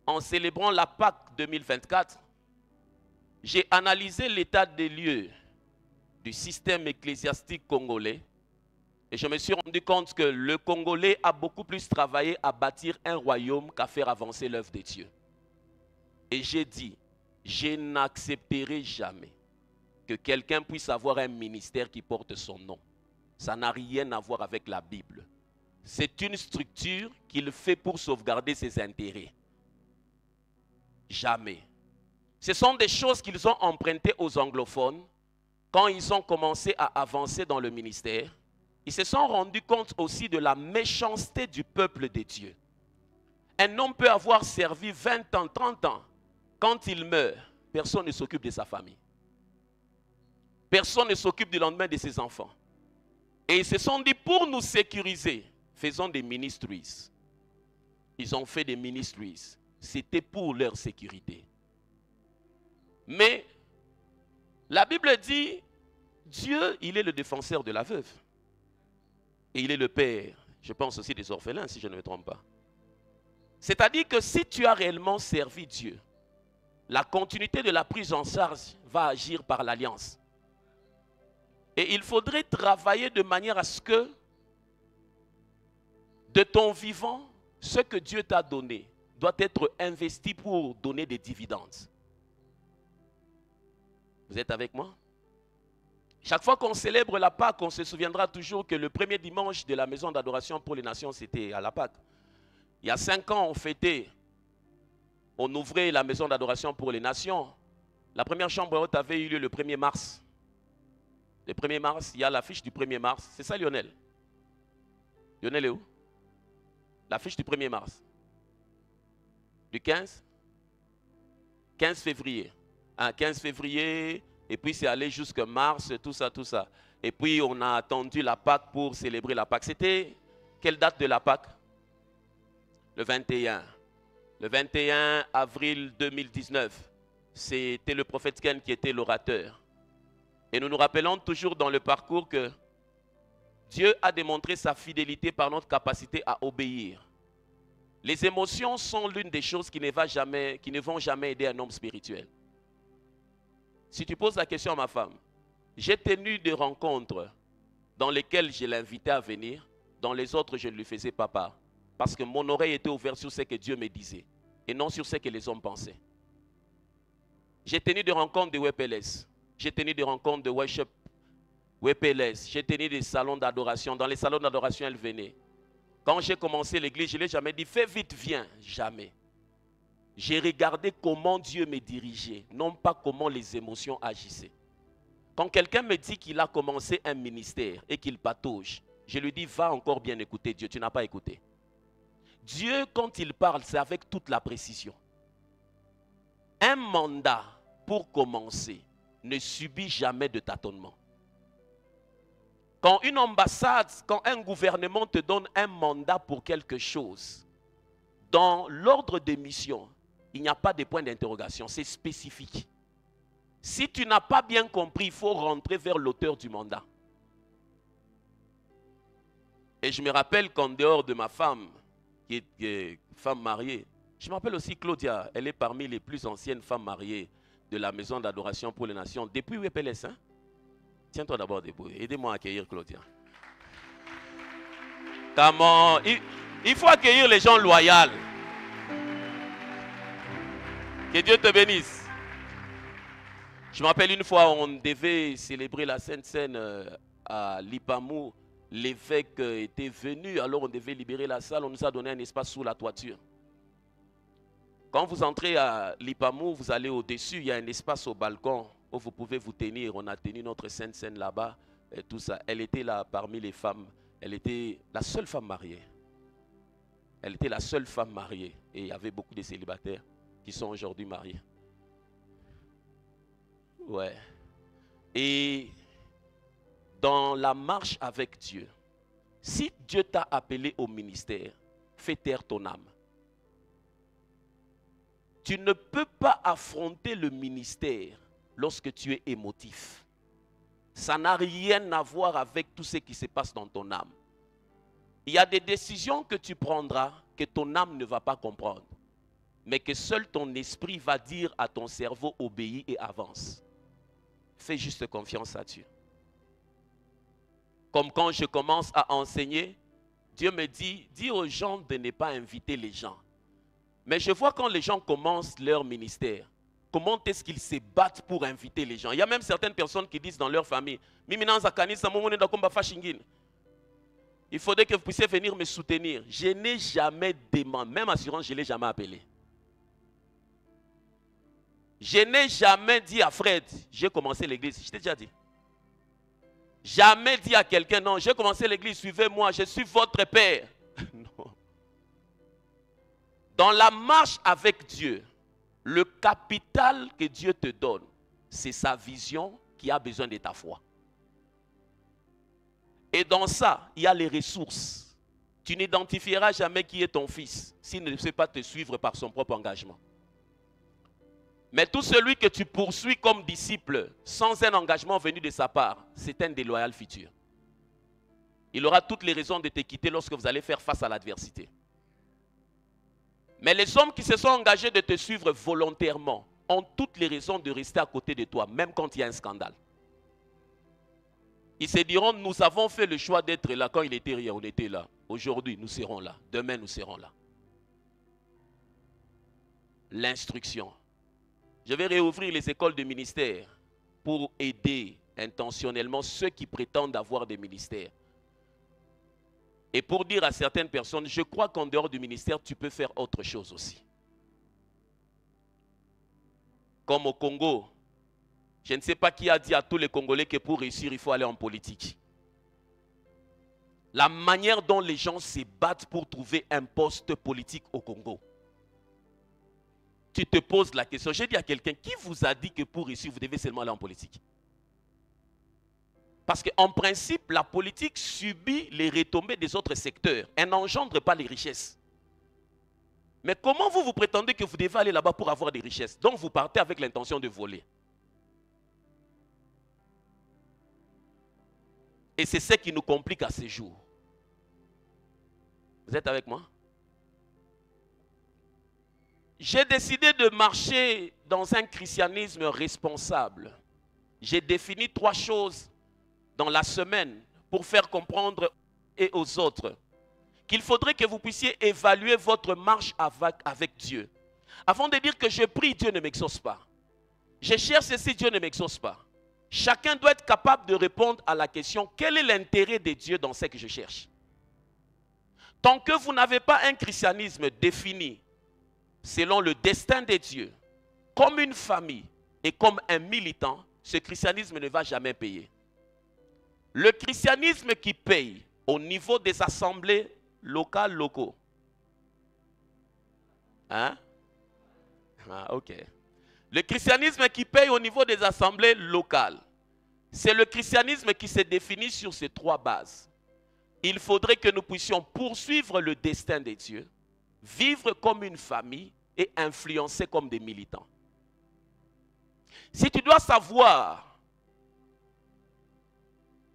en célébrant la Pâque 2024, j'ai analysé l'état des lieux du système ecclésiastique congolais et je me suis rendu compte que le Congolais a beaucoup plus travaillé à bâtir un royaume qu'à faire avancer l'œuvre de Dieu. Et j'ai dit, je n'accepterai jamais que quelqu'un puisse avoir un ministère qui porte son nom. Ça n'a rien à voir avec la Bible. C'est une structure qu'il fait pour sauvegarder ses intérêts. Jamais. Ce sont des choses qu'ils ont empruntées aux anglophones quand ils ont commencé à avancer dans le ministère. Ils se sont rendus compte aussi de la méchanceté du peuple de Dieu. Un homme peut avoir servi 20 ans, 30 ans. Quand il meurt, personne ne s'occupe de sa famille. Personne ne s'occupe du lendemain de ses enfants. Et ils se sont dit, pour nous sécuriser, faisons des ministries. Ils ont fait des ministries. C'était pour leur sécurité. Mais la Bible dit, Dieu, il est le défenseur de la veuve. Et il est le père, je pense aussi des orphelins, si je ne me trompe pas. C'est-à-dire que si tu as réellement servi Dieu, la continuité de la prise en charge va agir par l'alliance. Et il faudrait travailler de manière à ce que, de ton vivant, ce que Dieu t'a donné doit être investi pour donner des dividendes. Vous êtes avec moi? Chaque fois qu'on célèbre la Pâque, on se souviendra toujours que le premier dimanche de la maison d'adoration pour les nations, c'était à la Pâque. Il y a 5 ans, on ouvrait la maison d'adoration pour les nations. La première chambre haute avait eu lieu le 1er mars. Le 1er mars, il y a l'affiche du 1er mars. C'est ça, Lionel? Lionel est où? L'affiche du 1er mars. Du 15? 15 février. 15 février, et puis c'est allé jusqu'à mars, tout ça, tout ça. Et puis on a attendu la Pâque pour célébrer la Pâque. C'était quelle date de la Pâque? Le 21. Le 21 avril 2019. C'était le prophète Ken qui était l'orateur. Et nous nous rappelons toujours dans le parcours que Dieu a démontré sa fidélité par notre capacité à obéir. Les émotions sont l'une des choses qui ne vont jamais aider un homme spirituel. Si tu poses la question à ma femme, j'ai tenu des rencontres dans lesquelles je l'invitais à venir, dans les autres je ne lui faisais pas part. Parce que mon oreille était ouverte sur ce que Dieu me disait et non sur ce que les hommes pensaient. J'ai tenu des rencontres de WPLS, j'ai tenu des rencontres de worship WPLS, j'ai tenu des salons d'adoration. Dans les salons d'adoration, elle venait. Quand j'ai commencé l'église, je ne l'ai jamais dit, fais vite, viens. Jamais. J'ai regardé comment Dieu me dirigeait, non pas comment les émotions agissaient. Quand quelqu'un me dit qu'il a commencé un ministère et qu'il patauge, je lui dis, va encore bien écouter Dieu, tu n'as pas écouté. Dieu, quand il parle, c'est avec toute la précision. Un mandat, pour commencer, ne subit jamais de tâtonnement. Quand une ambassade, quand un gouvernement te donne un mandat pour quelque chose, dans l'ordre de mission, il n'y a pas de point d'interrogation, c'est spécifique. Si tu n'as pas bien compris, il faut rentrer vers l'auteur du mandat. Et je me rappelle qu'en dehors de ma femme, qui est femme mariée, je me rappelle aussi Claudia, elle est parmi les plus anciennes femmes mariées de la maison d'adoration pour les nations, depuis WPLS. Hein? Tiens-toi d'abord debout, aidez-moi à accueillir Claudia. Comment? Il faut accueillir les gens loyaux. Que Dieu te bénisse. Je me rappelle une fois, on devait célébrer la Sainte Seine à Lipamou. L'évêque était venu, alors on devait libérer la salle. On nous a donné un espace sous la toiture. Quand vous entrez à Lipamou, vous allez au-dessus, il y a un espace au balcon où vous pouvez vous tenir. On a tenu notre Sainte Seine là-bas, et tout ça. Elle était là parmi les femmes. Elle était la seule femme mariée. Elle était la seule femme mariée. Et il y avait beaucoup de célibataires qui sont aujourd'hui mariés. Ouais. Et dans la marche avec Dieu, si Dieu t'a appelé au ministère, fais taire ton âme. Tu ne peux pas affronter le ministère lorsque tu es émotif. Ça n'a rien à voir avec tout ce qui se passe dans ton âme. Il y a des décisions que tu prendras que ton âme ne va pas comprendre. mais que seul ton esprit va dire à ton cerveau obéis et avance. Fais juste confiance à Dieu. Comme quand je commence à enseigner, Dieu me dit, dis aux gens de ne pas inviter les gens. Mais je vois quand les gens commencent leur ministère, comment est-ce qu'ils se battent pour inviter les gens. Il y a même certaines personnes qui disent dans leur famille, il faudrait que vous puissiez venir me soutenir. Je n'ai jamais demandé, même assurance, je ne l'ai jamais appelé. Je n'ai jamais dit à Fred, j'ai commencé l'église. Je t'ai déjà dit. Jamais dit à quelqu'un, non, j'ai commencé l'église, suivez-moi, je suis votre père. Non. Dans la marche avec Dieu, le capital que Dieu te donne, c'est sa vision qui a besoin de ta foi. Et dans ça, il y a les ressources. Tu n'identifieras jamais qui est ton fils s'il ne sait pas te suivre par son propre engagement. Mais tout celui que tu poursuis comme disciple sans un engagement venu de sa part, c'est un déloyal futur. Il aura toutes les raisons de te quitter lorsque vous allez faire face à l'adversité. Mais les hommes qui se sont engagés de te suivre volontairement ont toutes les raisons de rester à côté de toi, même quand il y a un scandale. Ils se diront, nous avons fait le choix d'être là. Quand il était rien, on était là. Aujourd'hui, nous serons là. Demain, nous serons là. L'instruction. Je vais réouvrir les écoles de ministère pour aider intentionnellement ceux qui prétendent avoir des ministères. Et pour dire à certaines personnes, je crois qu'en dehors du ministère, tu peux faire autre chose aussi. Comme au Congo, je ne sais pas qui a dit à tous les Congolais que pour réussir, il faut aller en politique. La manière dont les gens se battent pour trouver un poste politique au Congo. Tu te poses la question, j'ai dit à quelqu'un, qui vous a dit que pour réussir, vous devez seulement aller en politique? Parce qu'en principe, la politique subit les retombées des autres secteurs. Elle n'engendre pas les richesses. Mais comment vous prétendez que vous devez aller là-bas pour avoir des richesses? Donc vous partez avec l'intention de voler. Et c'est ce qui nous complique à ce jour. Vous êtes avec moi? J'ai décidé de marcher dans un christianisme responsable. J'ai défini 3 choses dans la semaine pour faire comprendre et aux autres qu'il faudrait que vous puissiez évaluer votre marche avec Dieu. Avant de dire que je prie, Dieu ne m'exauce pas. Je cherche ceci, Dieu ne m'exauce pas. Chacun doit être capable de répondre à la question, quel est l'intérêt de Dieu dans ce que je cherche? Tant que vous n'avez pas un christianisme défini selon le destin de Dieu, comme une famille et comme un militant, ce christianisme ne va jamais payer. Le christianisme qui paye au niveau des assemblées locaux. Hein? Ah, ok. Le christianisme qui paye au niveau des assemblées locales, c'est le christianisme qui se définit sur ces 3 bases. Il faudrait que nous puissions poursuivre le destin de Dieu, vivre comme une famille et influencer comme des militants. Si tu dois savoir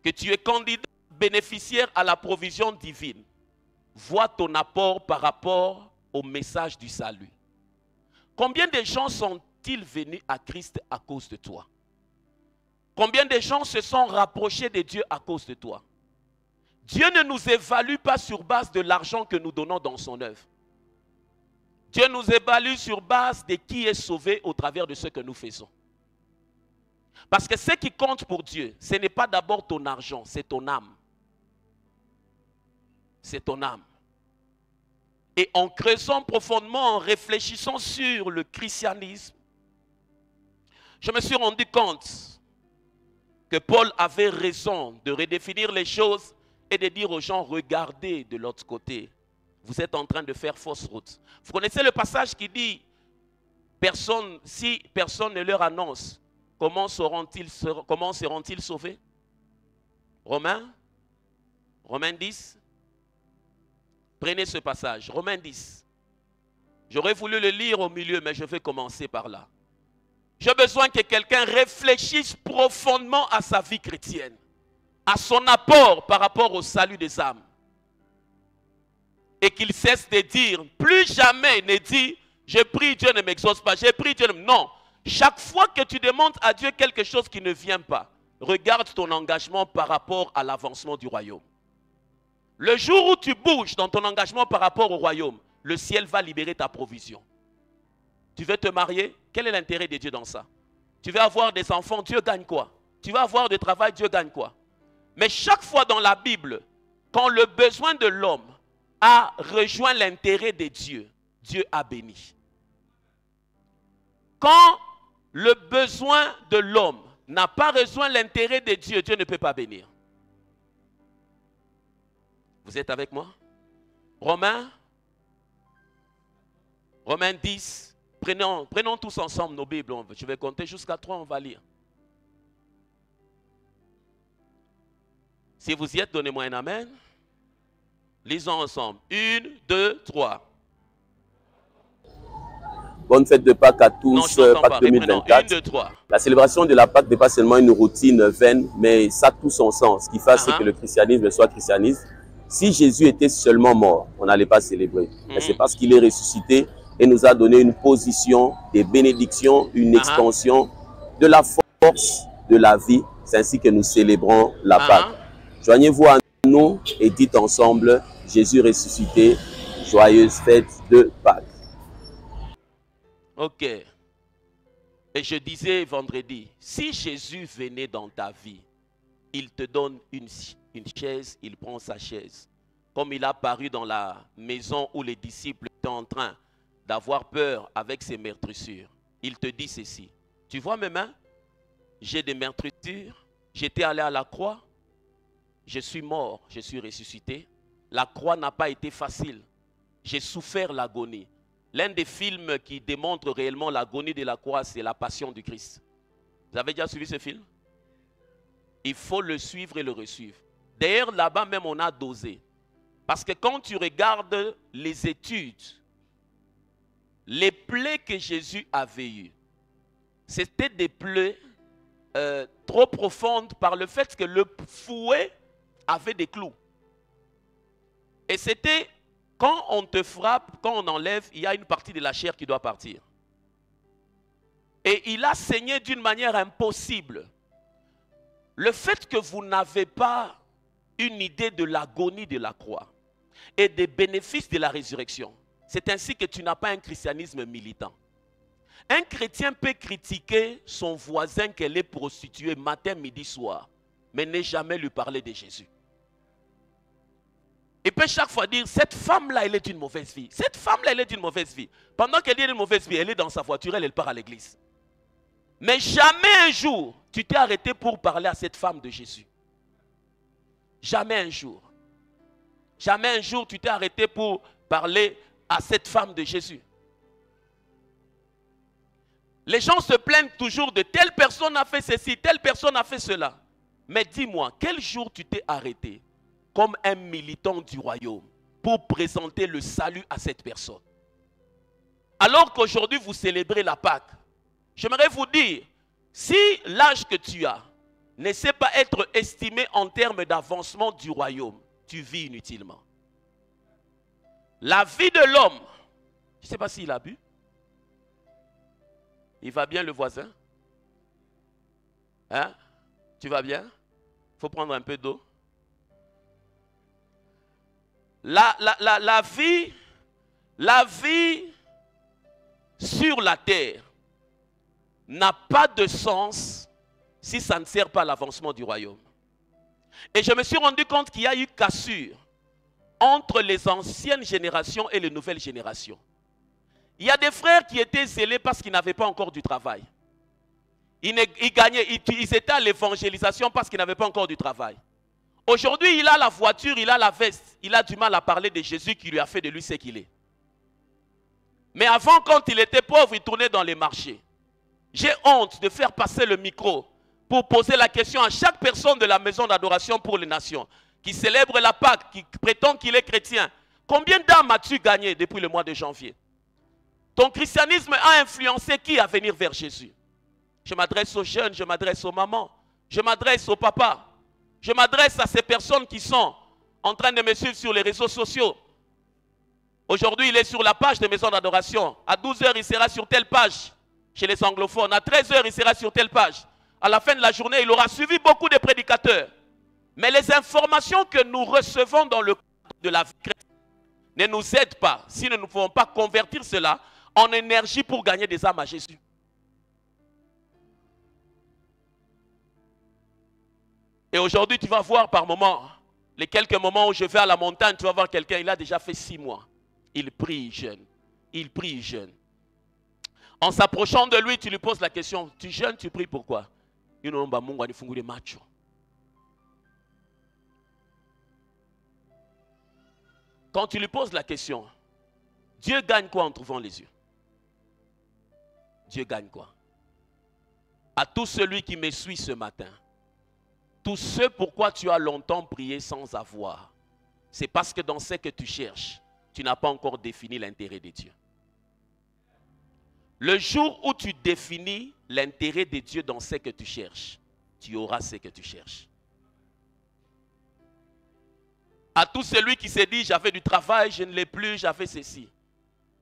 que tu es candidat bénéficiaire à la provision divine, vois ton apport par rapport au message du salut. Combien de gens sont-ils venus à Christ à cause de toi? Combien de gens se sont rapprochés de Dieu à cause de toi? Dieu ne nous évalue pas sur base de l'argent que nous donnons dans son œuvre. Dieu nous évalue sur base de qui est sauvé au travers de ce que nous faisons. Parce que ce qui compte pour Dieu, ce n'est pas d'abord ton argent, c'est ton âme. C'est ton âme. Et en creusant profondément, en réfléchissant sur le christianisme, je me suis rendu compte que Paul avait raison de redéfinir les choses et de dire aux gens, regardez de l'autre côté, vous êtes en train de faire fausse route. Vous connaissez le passage qui dit, si personne ne leur annonce, comment seront-ils sauvés? Romains 10. Prenez ce passage, Romains 10. J'aurais voulu le lire au milieu, mais je vais commencer par là. J'ai besoin que quelqu'un réfléchisse profondément à sa vie chrétienne, à son apport par rapport au salut des âmes. Et qu'il cesse de dire, plus jamais ne dit, Je prie, Dieu ne m'exauce pas. J'ai prié, Dieu ne... Non. Chaque fois que tu demandes à Dieu quelque chose qui ne vient pas, regarde ton engagement par rapport à l'avancement du royaume. Le jour où tu bouges dans ton engagement par rapport au royaume, le ciel va libérer ta provision. Tu veux te marier? Quel est l'intérêt de Dieu dans ça? Tu veux avoir des enfants? Dieu gagne quoi? Tu veux avoir du travail? Dieu gagne quoi? Mais chaque fois dans la Bible, quand le besoin de l'homme a rejoint l'intérêt de Dieu, Dieu a béni. Quand le besoin de l'homme n'a pas rejoint l'intérêt de Dieu, Dieu ne peut pas bénir. Vous êtes avec moi? Romains 10. Prenons tous ensemble nos Bibles. Je vais compter jusqu'à 3, on va lire. Si vous y êtes, donnez-moi un amen. Lisons ensemble. 1, 2, 3. Bonne fête de Pâques à tous, Pâques 2024. 1, 2, 3. La célébration de la Pâques n'est pas seulement une routine vaine, mais ça a tout son sens. Ce qui fait que le christianisme soit christianisme. Si Jésus était seulement mort, on n'allait pas célébrer. Mais c'est parce qu'il est ressuscité et nous a donné une position, des bénédictions, une extension de la force de la vie. C'est ainsi que nous célébrons la Pâques. Joignez-vous à nous et dites ensemble, Jésus ressuscité, joyeuse fête de Pâques. Ok. Et je disais vendredi, si Jésus venait dans ta vie, il te donne une chaise, il prend sa chaise. Comme il a paru dans la maison où les disciples étaient en train d'avoir peur avec ses meurtrissures. Il te dit ceci. Tu vois mes mains? J'ai des meurtrissures. J'étais allé à la croix. Je suis mort, je suis ressuscité. La croix n'a pas été facile. J'ai souffert l'agonie. L'un des films qui démontre réellement l'agonie de la croix, c'est La Passion du Christ. Vous avez déjà suivi ce film? Il faut le suivre et le resuivre. D'ailleurs, là-bas même, on a dosé. Parce que quand tu regardes les études, les plaies que Jésus avait eues, c'était des plaies trop profondes par le fait que le fouet avait des clous. Et c'était, quand on te frappe, quand on enlève, il y a une partie de la chair qui doit partir. Et il a saigné d'une manière impossible. Le fait que vous n'avez pas une idée de l'agonie de la croix et des bénéfices de la résurrection, c'est ainsi que tu n'as pas un christianisme militant. Un chrétien peut critiquer son voisin qu'elle est prostituée matin, midi, soir, mais ne jamais lui parler de Jésus. Il peut chaque fois dire, cette femme-là, elle est d'une mauvaise vie. Cette femme-là, elle est d'une mauvaise vie. Pendant qu'elle est d'une mauvaise vie, elle est dans sa voiture, elle part à l'église. Mais jamais un jour, tu t'es arrêté pour parler à cette femme de Jésus. Jamais un jour. Jamais un jour, tu t'es arrêté pour parler à cette femme de Jésus. Les gens se plaignent toujours de telle personne a fait ceci, telle personne a fait cela. Mais dis-moi, quel jour tu t'es arrêté comme un militant du royaume pour présenter le salut à cette personne? Alors qu'aujourd'hui vous célébrez la Pâque, j'aimerais vous dire, si l'âge que tu as ne sait pas être estimé en termes d'avancement du royaume, tu vis inutilement. La vie de l'homme, je ne sais pas s'il a bu. Il va bien le voisin? Hein? Tu vas bien? Il faut prendre un peu d'eau. La vie sur la terre n'a pas de sens si ça ne sert pas à l'avancement du royaume. Et je me suis rendu compte qu'il y a eu cassure entre les anciennes générations et les nouvelles générations. Il y a des frères qui étaient zélés parce qu'ils n'avaient pas encore du travail. Ils étaient à l'évangélisation parce qu'ils n'avaient pas encore du travail. Aujourd'hui, il a la voiture, il a la veste. Il a du mal à parler de Jésus qui lui a fait de lui ce qu'il est. Mais avant, quand il était pauvre, il tournait dans les marchés. J'ai honte de faire passer le micro pour poser la question à chaque personne de la maison d'adoration pour les nations qui célèbre la Pâque, qui prétend qu'il est chrétien. Combien d'âmes as-tu gagné depuis le mois de janvier? Ton christianisme a influencé qui à venir vers Jésus? Je m'adresse aux jeunes, je m'adresse aux mamans, je m'adresse aux papas, je m'adresse à ces personnes qui sont en train de me suivre sur les réseaux sociaux. Aujourd'hui, il est sur la page de Maison d'Adoration. À 12 h, il sera sur telle page chez les anglophones. À 13 h, il sera sur telle page. À la fin de la journée, il aura suivi beaucoup de prédicateurs. Mais les informations que nous recevons dans le cadre de la vie chrétienne ne nous aident pas si nous ne pouvons pas convertir cela en énergie pour gagner des âmes à Jésus. Et aujourd'hui, tu vas voir par moments, les quelques moments où je vais à la montagne, tu vas voir quelqu'un, il a déjà fait 6 mois. Il prie jeûne. Il prie jeûne. En s'approchant de lui, tu lui poses la question, tu jeûnes, tu pries pourquoi? Quand tu lui poses la question, Dieu gagne quoi en trouvant les yeux? Dieu gagne quoi? À tout celui qui me suit ce matin, tout ce pourquoi tu as longtemps prié sans avoir, c'est parce que dans ce que tu cherches, tu n'as pas encore défini l'intérêt de Dieu. Le jour où tu définis l'intérêt de Dieu dans ce que tu cherches, tu auras ce que tu cherches. À tout celui qui se dit, j'avais du travail, je ne l'ai plus, j'avais ceci.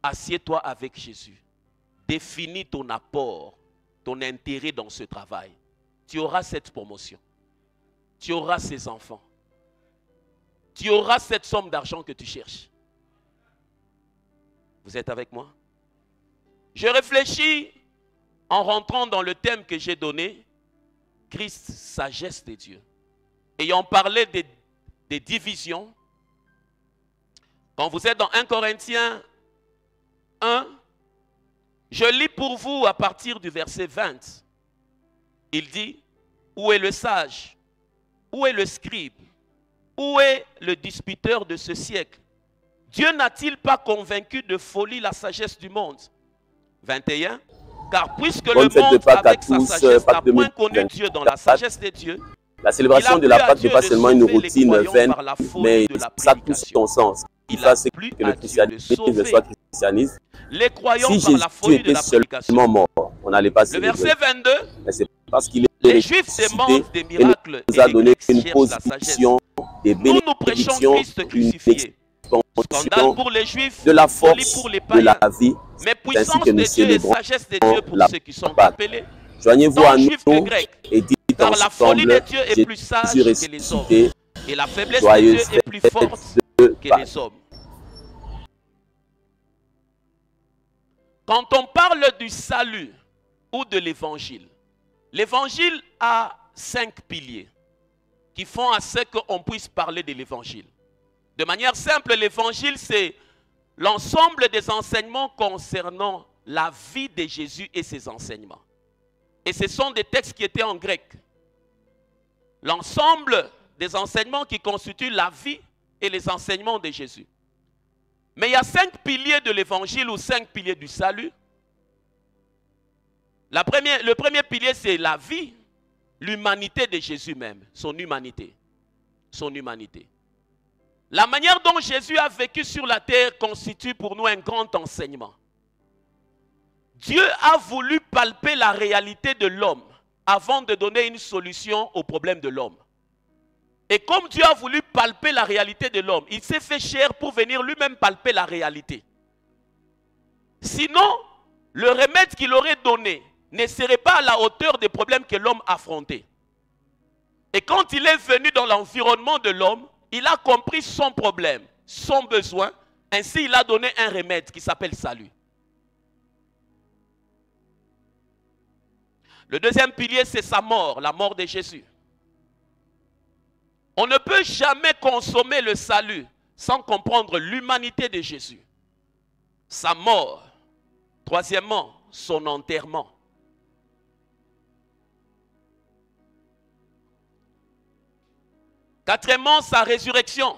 Assieds-toi avec Jésus. Définis ton apport, ton intérêt dans ce travail. Tu auras cette promotion. Tu auras ces enfants. Tu auras cette somme d'argent que tu cherches. Vous êtes avec moi? Je réfléchis en rentrant dans le thème que j'ai donné, Christ, sagesse de Dieu. Ayant parlé des divisions, quand vous êtes dans 1 Corinthiens 1, je lis pour vous à partir du verset 20. Il dit, où est le sage? Où est le scribe? Où est le disputeur de ce siècle? Dieu n'a-t-il pas convaincu de folie la sagesse du monde? 21. Car puisque le monde avec sa sagesse n'a point connu Dieu dans la sagesse de Dieu, la célébration de la Pâque n'est pas seulement une routine vaine, mais ça a tout son sens. Il a ce que le christianisme soit christianisme. Les croyants si par la folie de Jésus la était seulement mort, on n'allait pas Le célébrer. verset 22, Mais c'est parce qu'il est les Juifs ressuscité demandent des et miracles nous a et donné l'Église une cherche la sagesse. position, des Nous prêchons bénédictions, Christ une crucifié. Scandale expansion pour les Juifs, de la folie force pour les de païens, la vie, mais ainsi puissance que de nous Dieu et célébrons sagesse de Dieu pour la ceux qui sont Pâque. appelés. Joignez-vous Tant à nous juifs que grecs, et dites car la folie de ensemble, Dieu est plus sage Jésus que les hommes, ressuscité, et la faiblesse de joyeuse Dieu est plus fête forte de que Pâques. les hommes. Quand on parle du salut ou de l'évangile, l'évangile a 5 piliers qui font à ce qu'on puisse parler de l'évangile. De manière simple, l'évangile, c'est l'ensemble des enseignements concernant la vie de Jésus et ses enseignements. Et ce sont des textes qui étaient en grec. L'ensemble des enseignements qui constituent la vie et les enseignements de Jésus. Mais il y a 5 piliers de l'évangile ou 5 piliers du salut. Le premier pilier, c'est la vie, l'humanité de Jésus même, son humanité. Son humanité. La manière dont Jésus a vécu sur la terre constitue pour nous un grand enseignement. Dieu a voulu palper la réalité de l'homme avant de donner une solution au problème de l'homme. Et comme Dieu a voulu palper la réalité de l'homme, il s'est fait chair pour venir lui-même palper la réalité. Sinon, le remède qu'il aurait donné ne serait pas à la hauteur des problèmes que l'homme affrontait. Et quand il est venu dans l'environnement de l'homme, il a compris son problème, son besoin. Ainsi, il a donné un remède qui s'appelle salut. Le deuxième pilier, c'est sa mort, la mort de Jésus. On ne peut jamais consommer le salut sans comprendre l'humanité de Jésus. Sa mort. Troisièmement, son enterrement. Quatrièmement, sa résurrection.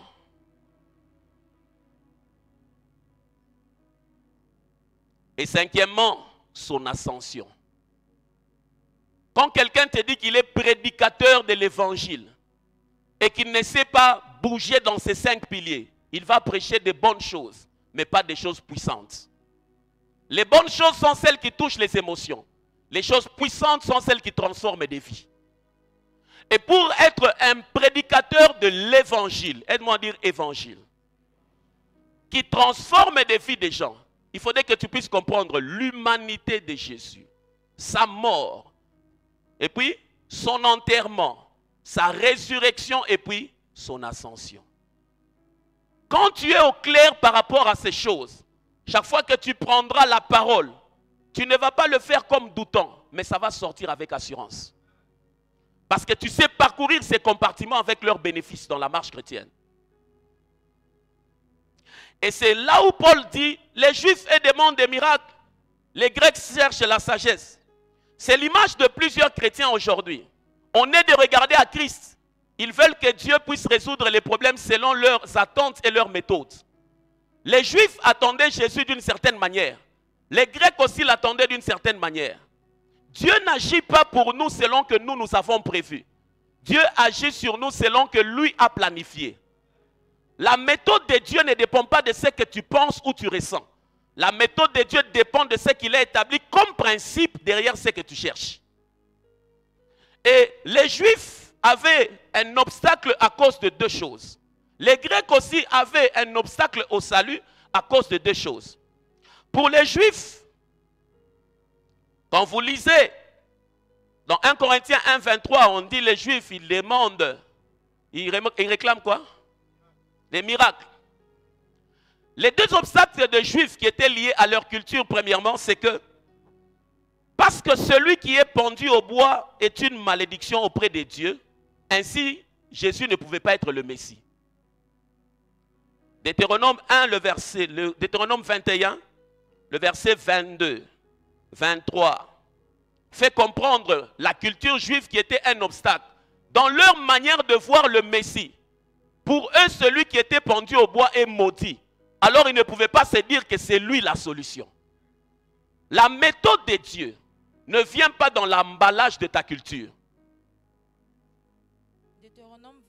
Et cinquièmement, son ascension. Quand quelqu'un te dit qu'il est prédicateur de l'évangile et qu'il ne sait pas bouger dans ces 5 piliers, il va prêcher des bonnes choses, mais pas des choses puissantes. Les bonnes choses sont celles qui touchent les émotions. Les choses puissantes sont celles qui transforment des vies. Et pour être un prédicateur de l'évangile, aide-moi à dire évangile. qui transforme des vies des gens. Il faudrait que tu puisses comprendre l'humanité de Jésus, sa mort, et puis son enterrement, sa résurrection et puis son ascension. Quand tu es au clair par rapport à ces choses, chaque fois que tu prendras la parole, tu ne vas pas le faire comme doutant, mais ça va sortir avec assurance. Parce que tu sais parcourir ces compartiments avec leurs bénéfices dans la marche chrétienne. Et c'est là où Paul dit, les Juifs demandent des miracles, les Grecs cherchent la sagesse. C'est l'image de plusieurs chrétiens aujourd'hui. On est de regarder à Christ. Ils veulent que Dieu puisse résoudre les problèmes selon leurs attentes et leurs méthodes. Les Juifs attendaient Jésus d'une certaine manière. Les Grecs aussi l'attendaient d'une certaine manière. Dieu n'agit pas pour nous selon que nous avons prévu. Dieu agit sur nous selon que lui a planifié. La méthode de Dieu ne dépend pas de ce que tu penses ou tu ressens. La méthode de Dieu dépend de ce qu'il a établi comme principe derrière ce que tu cherches. Et les Juifs avaient un obstacle à cause de deux choses. Les Grecs aussi avaient un obstacle au salut à cause de deux choses. Pour les Juifs, quand vous lisez dans 1 Corinthiens 1, 23, on dit les Juifs, ils demandent, ils réclament quoi? Les miracles. Les deux obstacles des Juifs qui étaient liés à leur culture, premièrement, c'est que parce que celui qui est pendu au bois est une malédiction auprès de Dieu, ainsi Jésus ne pouvait pas être le Messie. Deutéronome 1, Deutéronome 21, le verset 22, 23, fait comprendre la culture juive qui était un obstacle. Dans leur manière de voir le Messie, pour eux, celui qui était pendu au bois est maudit. Alors ils ne pouvaient pas se dire que c'est lui la solution. La méthode de Dieu ne vient pas dans l'emballage de ta culture. Deutéronome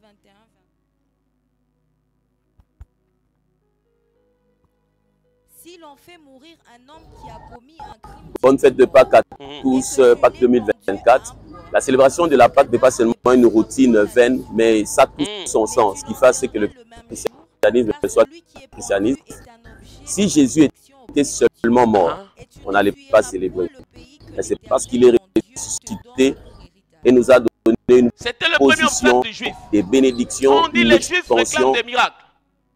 21, 20. Si l'on fait mourir un homme qui a commis un crime... Bonne fête de Pâques à tous, Pâques 2024. La célébration de la Pâques n'est pas seulement une routine vaine, mais ça a tout son sens. Ce qui fait, c'est que le christianisme soit christianisme. Si Jésus était seulement mort, on n'allait pas célébrer. Mais c'est parce qu'il est ressuscité et nous a donné une position des bénédictions, on dit les Juifs réclament des miracles.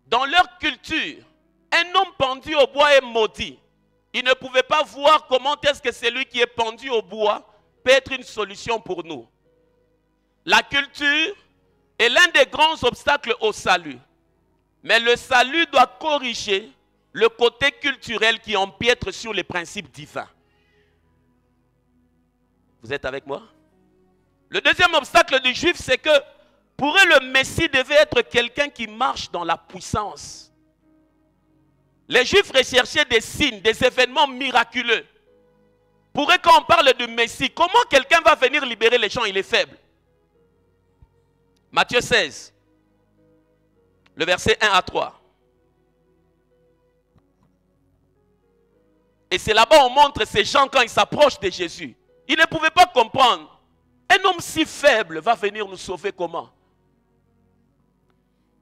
Dans leur culture, un homme pendu au bois est maudit. Ils ne pouvaient pas voir comment est-ce que celui qui est pendu au bois peut être une solution pour nous. La culture est l'un des grands obstacles au salut. Mais le salut doit corriger le côté culturel qui empiètre sur les principes divins. Vous êtes avec moi? Le deuxième obstacle du juif, c'est que pour eux, le Messie devait être quelqu'un qui marche dans la puissance. Les Juifs recherchaient des signes, des événements miraculeux. Pour eux, quand on parle du Messie, comment quelqu'un va venir libérer les gens? Il est faible. Matthieu 16, le verset 1 à 3. Et c'est là-bas on montre ces gens quand ils s'approchent de Jésus. Ils ne pouvaient pas comprendre. Un homme si faible va venir nous sauver comment?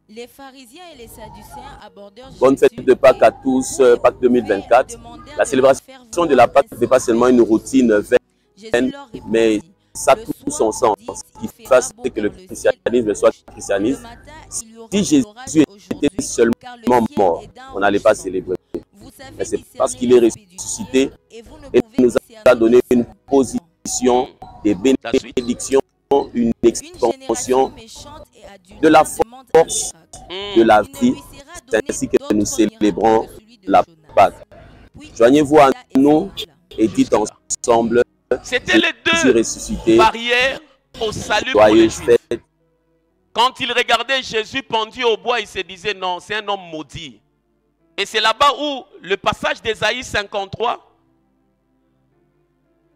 Les pharisiens et les sadducéens abordèrent Jésus. Bonne fête de Pâques à tous, Pâques 2024. La célébration de la Pâques n'est pas seulement une routine vaine, mais ça a tout son sens. Ce qui fait que le christianisme soit christianisme. Si Jésus était seulement mort, on n'allait pas célébrer. Mais c'est parce qu'il est ressuscité et nous a donné une position des bénédictions, une expansion de la force de la vie. C'est ainsi que nous célébrons la Pâques. Joignez-vous à nous et dites ensemble: c'était les deux barrières au salut pour les Juifs. Quand ils regardaient Jésus pendu au bois, ils se disaient non, c'est un homme maudit. Et c'est là-bas où le passage d'Ésaïe 53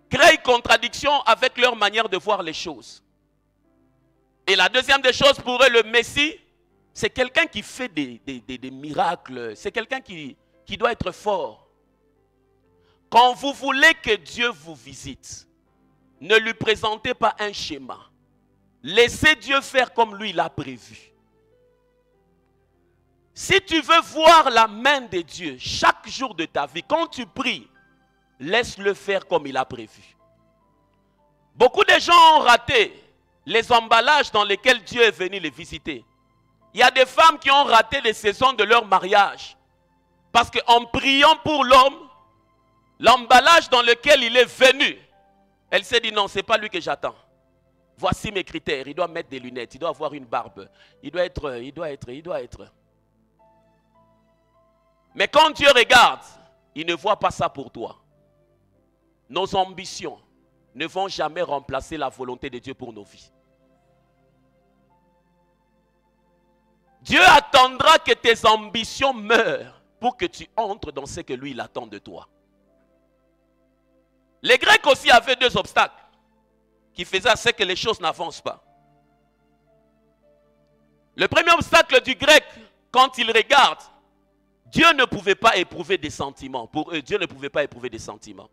crée une contradiction avec leur manière de voir les choses. Et la deuxième des choses pour eux, le Messie, c'est quelqu'un qui fait des miracles. C'est quelqu'un qui doit être fort. Quand vous voulez que Dieu vous visite, ne lui présentez pas un schéma. Laissez Dieu faire comme lui l'a prévu. Si tu veux voir la main de Dieu chaque jour de ta vie, quand tu pries, laisse-le faire comme il a prévu. Beaucoup de gens ont raté les emballages dans lesquels Dieu est venu les visiter. Il y a des femmes qui ont raté les saisons de leur mariage. Parce qu'en priant pour l'homme, l'emballage dans lequel il est venu, elle s'est dit non, ce n'est pas lui que j'attends. Voici mes critères. Il doit mettre des lunettes, il doit avoir une barbe. Il doit être. Mais quand Dieu regarde, il ne voit pas ça pour toi. Nos ambitions ne vont jamais remplacer la volonté de Dieu pour nos vies. Dieu attendra que tes ambitions meurent pour que tu entres dans ce que lui il attend de toi. Les Grecs aussi avaient deux obstacles qui faisaient à ce que les choses n'avancent pas. Le premier obstacle du grec, quand il regarde, Dieu ne pouvait pas éprouver des sentiments. Pour eux, Dieu ne pouvait pas éprouver des sentiments.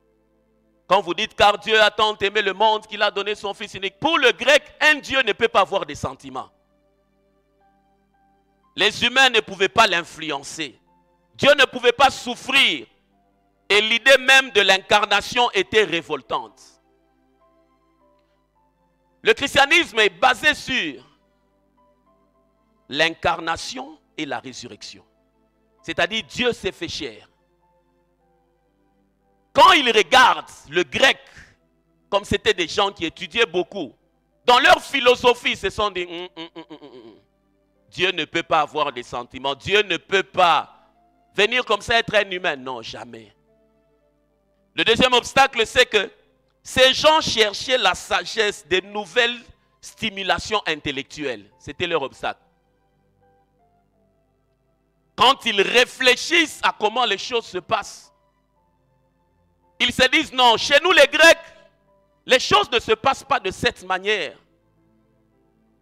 Quand vous dites, car Dieu a tant aimé le monde qu'il a donné son Fils unique. Pour le grec, un Dieu ne peut pas avoir des sentiments. Les humains ne pouvaient pas l'influencer. Dieu ne pouvait pas souffrir. Et l'idée même de l'incarnation était révoltante. Le christianisme est basé sur l'incarnation et la résurrection. C'est-à-dire Dieu s'est fait chair. Quand il regarde le grec, comme c'était des gens qui étudiaient beaucoup, dans leur philosophie, ils se sont dit, Dieu ne peut pas avoir des sentiments, Dieu ne peut pas venir comme ça être un humain. Non, jamais. Le deuxième obstacle, c'est que ces gens cherchaient la sagesse, des nouvelles stimulations intellectuelles. C'était leur obstacle. Quand ils réfléchissent à comment les choses se passent, ils se disent non, chez nous les Grecs, les choses ne se passent pas de cette manière.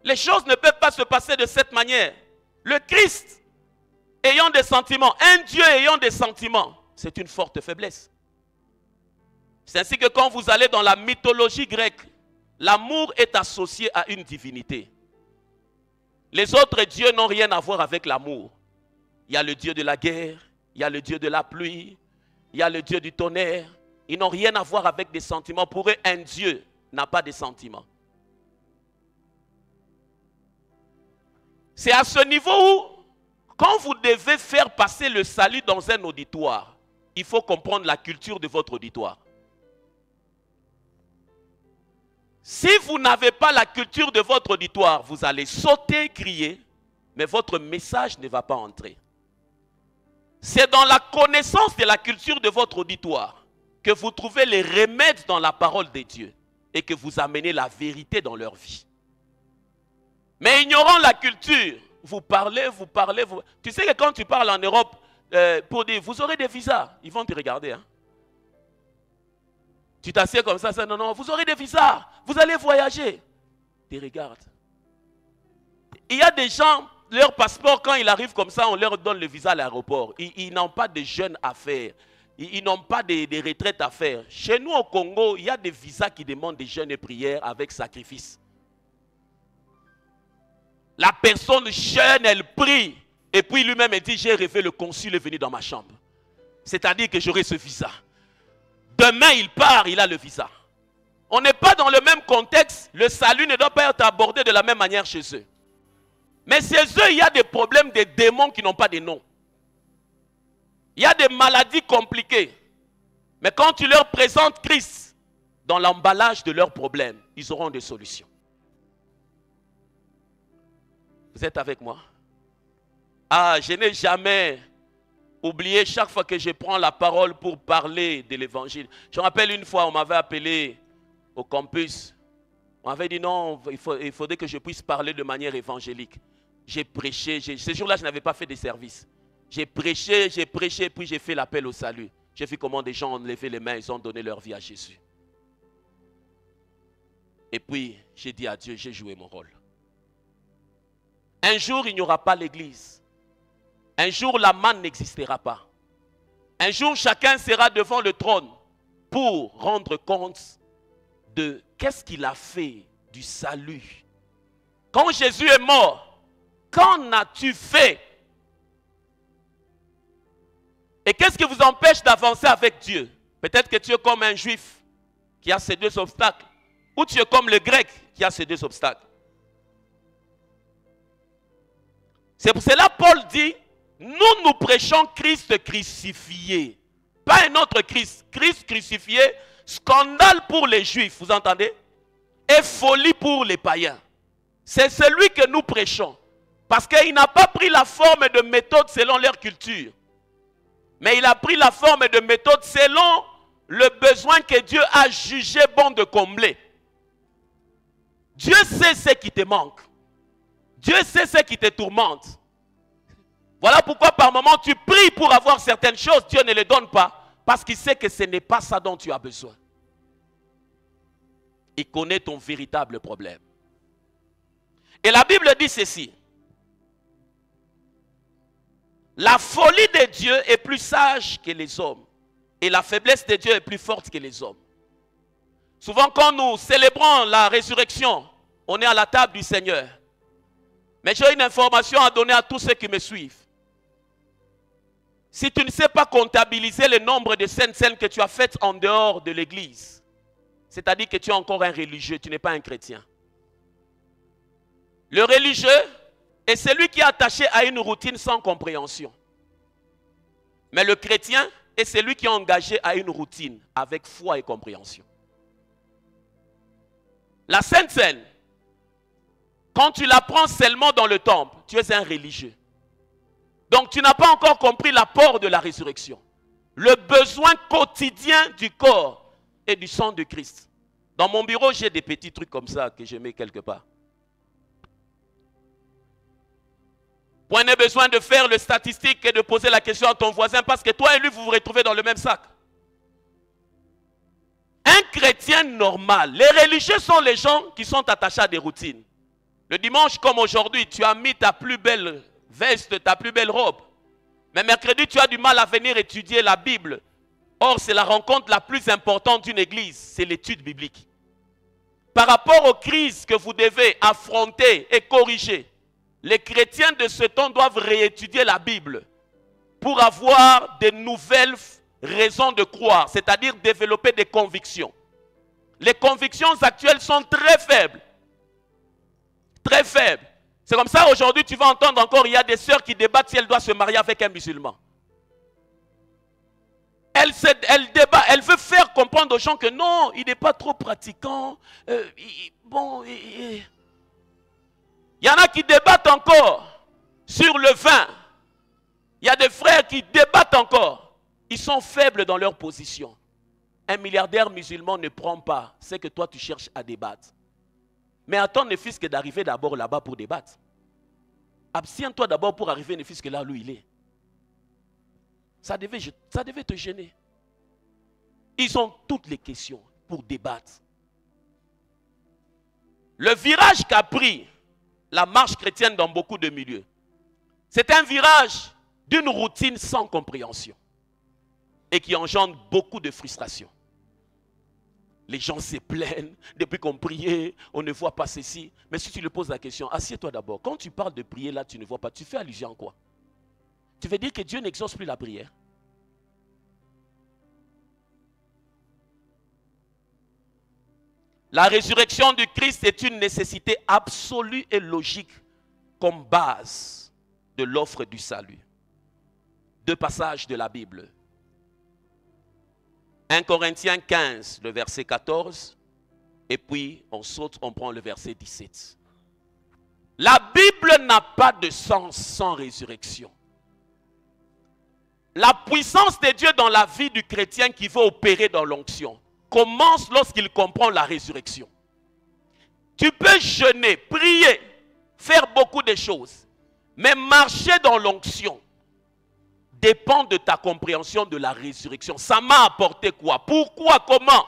Les choses ne peuvent pas se passer de cette manière. Le Christ ayant des sentiments, un Dieu ayant des sentiments, c'est une forte faiblesse. C'est ainsi que quand vous allez dans la mythologie grecque, l'amour est associé à une divinité. Les autres dieux n'ont rien à voir avec l'amour. Il y a le Dieu de la guerre, il y a le Dieu de la pluie, il y a le Dieu du tonnerre. Ils n'ont rien à voir avec des sentiments. Pour eux, un Dieu n'a pas de sentiments. C'est à ce niveau où, quand vous devez faire passer le salut dans un auditoire, il faut comprendre la culture de votre auditoire. Si vous n'avez pas la culture de votre auditoire, vous allez sauter, crier, mais votre message ne va pas entrer. C'est dans la connaissance de la culture de votre auditoire que vous trouvez les remèdes dans la parole de Dieu et que vous amenez la vérité dans leur vie. Mais ignorant la culture, vous parlez. Tu sais que quand tu parles en Europe, pour dire, vous aurez des visas, ils vont te regarder. Hein? Tu t'assieds comme ça, non, vous aurez des visas, vous allez voyager. Ils te regardent. Il y a des gens, leur passeport, quand ils arrivent comme ça, on leur donne le visa à l'aéroport. Ils n'ont pas de jeunes à faire. Ils n'ont pas de retraites à faire. Chez nous au Congo, il y a des visas qui demandent des jeûnes et prières avec sacrifice. La personne jeûne, elle prie. Et puis lui-même, elle dit, j'ai rêvé, le consul est venu dans ma chambre. C'est-à-dire que j'aurai ce visa. Demain, il part, il a le visa. On n'est pas dans le même contexte. Le salut ne doit pas être abordé de la même manière chez eux. Mais chez eux, il y a des problèmes, des démons qui n'ont pas de nom. Il y a des maladies compliquées. Mais quand tu leur présentes Christ, dans l'emballage de leurs problèmes, ils auront des solutions. Vous êtes avec moi? Ah, je n'ai jamais oublié chaque fois que je prends la parole pour parler de l'évangile. Je me rappelle une fois, on m'avait appelé au campus. On m'avait dit non, il faudrait que je puisse parler de manière évangélique. J'ai prêché. Ce jour-là, je n'avais pas fait de service. J'ai prêché, puis j'ai fait l'appel au salut. J'ai vu comment des gens ont levé les mains, ils ont donné leur vie à Jésus. Et puis, j'ai dit à Dieu, j'ai joué mon rôle. Un jour, il n'y aura pas l'église. Un jour, la manne n'existera pas. Un jour, chacun sera devant le trône pour rendre compte de qu'est-ce qu'il a fait du salut. Quand Jésus est mort, qu'en as-tu fait Et qu'est-ce qui vous empêche d'avancer avec Dieu? Peut-être que tu es comme un juif qui a ces deux obstacles. Ou tu es comme le grec qui a ces deux obstacles. C'est pour cela que Paul dit, nous prêchons Christ crucifié. Pas un autre Christ. Christ crucifié, scandale pour les juifs, vous entendez? Et folie pour les païens. C'est celui que nous prêchons. Parce qu'il n'a pas pris la forme de méthode selon leur culture. Mais il a pris la forme de méthode selon le besoin que Dieu a jugé bon de combler. Dieu sait ce qui te manque. Dieu sait ce qui te tourmente. Voilà pourquoi par moment tu pries pour avoir certaines choses, Dieu ne les donne pas. Parce qu'il sait que ce n'est pas ça dont tu as besoin. Il connaît ton véritable problème. Et la Bible dit ceci. La folie de Dieu est plus sage que les hommes. Et la faiblesse de Dieu est plus forte que les hommes. Souvent quand nous célébrons la résurrection, on est à la table du Seigneur. Mais j'ai une information à donner à tous ceux qui me suivent. Si tu ne sais pas comptabiliser le nombre de saintes scènes que tu as faites en dehors de l'église, c'est-à-dire que tu es encore un religieux, tu n'es pas un chrétien. Le religieux est celui qui est attaché à une routine sans compréhension. Mais le chrétien est celui qui est engagé à une routine avec foi et compréhension. La Sainte Seine, quand tu la prends seulement dans le temple, tu es un religieux. Donc tu n'as pas encore compris l'apport de la résurrection. Le besoin quotidien du corps et du sang de Christ. Dans mon bureau, j'ai des petits trucs comme ça que je mets quelque part. Point n'est besoin de faire le statistique et de poser la question à ton voisin parce que toi et lui, vous vous retrouvez dans le même sac. Un chrétien normal, les religieux sont les gens qui sont attachés à des routines. Le dimanche comme aujourd'hui, tu as mis ta plus belle veste, ta plus belle robe. Mais mercredi, tu as du mal à venir étudier la Bible. Or, c'est la rencontre la plus importante d'une église, c'est l'étude biblique. Par rapport aux crises que vous devez affronter et corriger, les chrétiens de ce temps doivent réétudier la Bible pour avoir de nouvelles raisons de croire, c'est-à-dire développer des convictions. Les convictions actuelles sont très faibles. Très faibles. C'est comme ça aujourd'hui, tu vas entendre encore, il y a des sœurs qui débattent si elles doivent se marier avec un musulman. Elle débat, elle veut faire comprendre aux gens que non, il n'est pas trop pratiquant. Il y en a qui débattent encore sur le vin. Il y a des frères qui débattent encore. Ils sont faibles dans leur position. Un milliardaire musulman ne prend pas ce que toi tu cherches à débattre. Mais attends ne fût-ce que d'arriver d'abord là-bas pour débattre. Abstiens-toi d'abord pour arriver ne fût-ce que là où il est. Ça devait te gêner. Ils ont toutes les questions pour débattre. Le virage qu'a pris la marche chrétienne dans beaucoup de milieux, c'est un virage d'une routine sans compréhension et qui engendre beaucoup de frustration. Les gens se plaignent, depuis qu'on priait, on ne voit pas ceci. Mais si tu lui poses la question, assieds-toi d'abord. Quand tu parles de prier là, tu ne vois pas, tu fais allusion à quoi? Tu veux dire que Dieu n'exauce plus la prière? La résurrection du Christ est une nécessité absolue et logique comme base de l'offre du salut. Deux passages de la Bible. 1 Corinthiens 15, le verset 14, et puis on saute, on prend le verset 17. La Bible n'a pas de sens sans résurrection. La puissance de Dieu dans la vie du chrétien qui veut opérer dans l'onction commence lorsqu'il comprend la résurrection. Tu peux jeûner, prier, faire beaucoup de choses, mais marcher dans l'onction dépend de ta compréhension de la résurrection. Ça m'a apporté quoi? Pourquoi? Comment?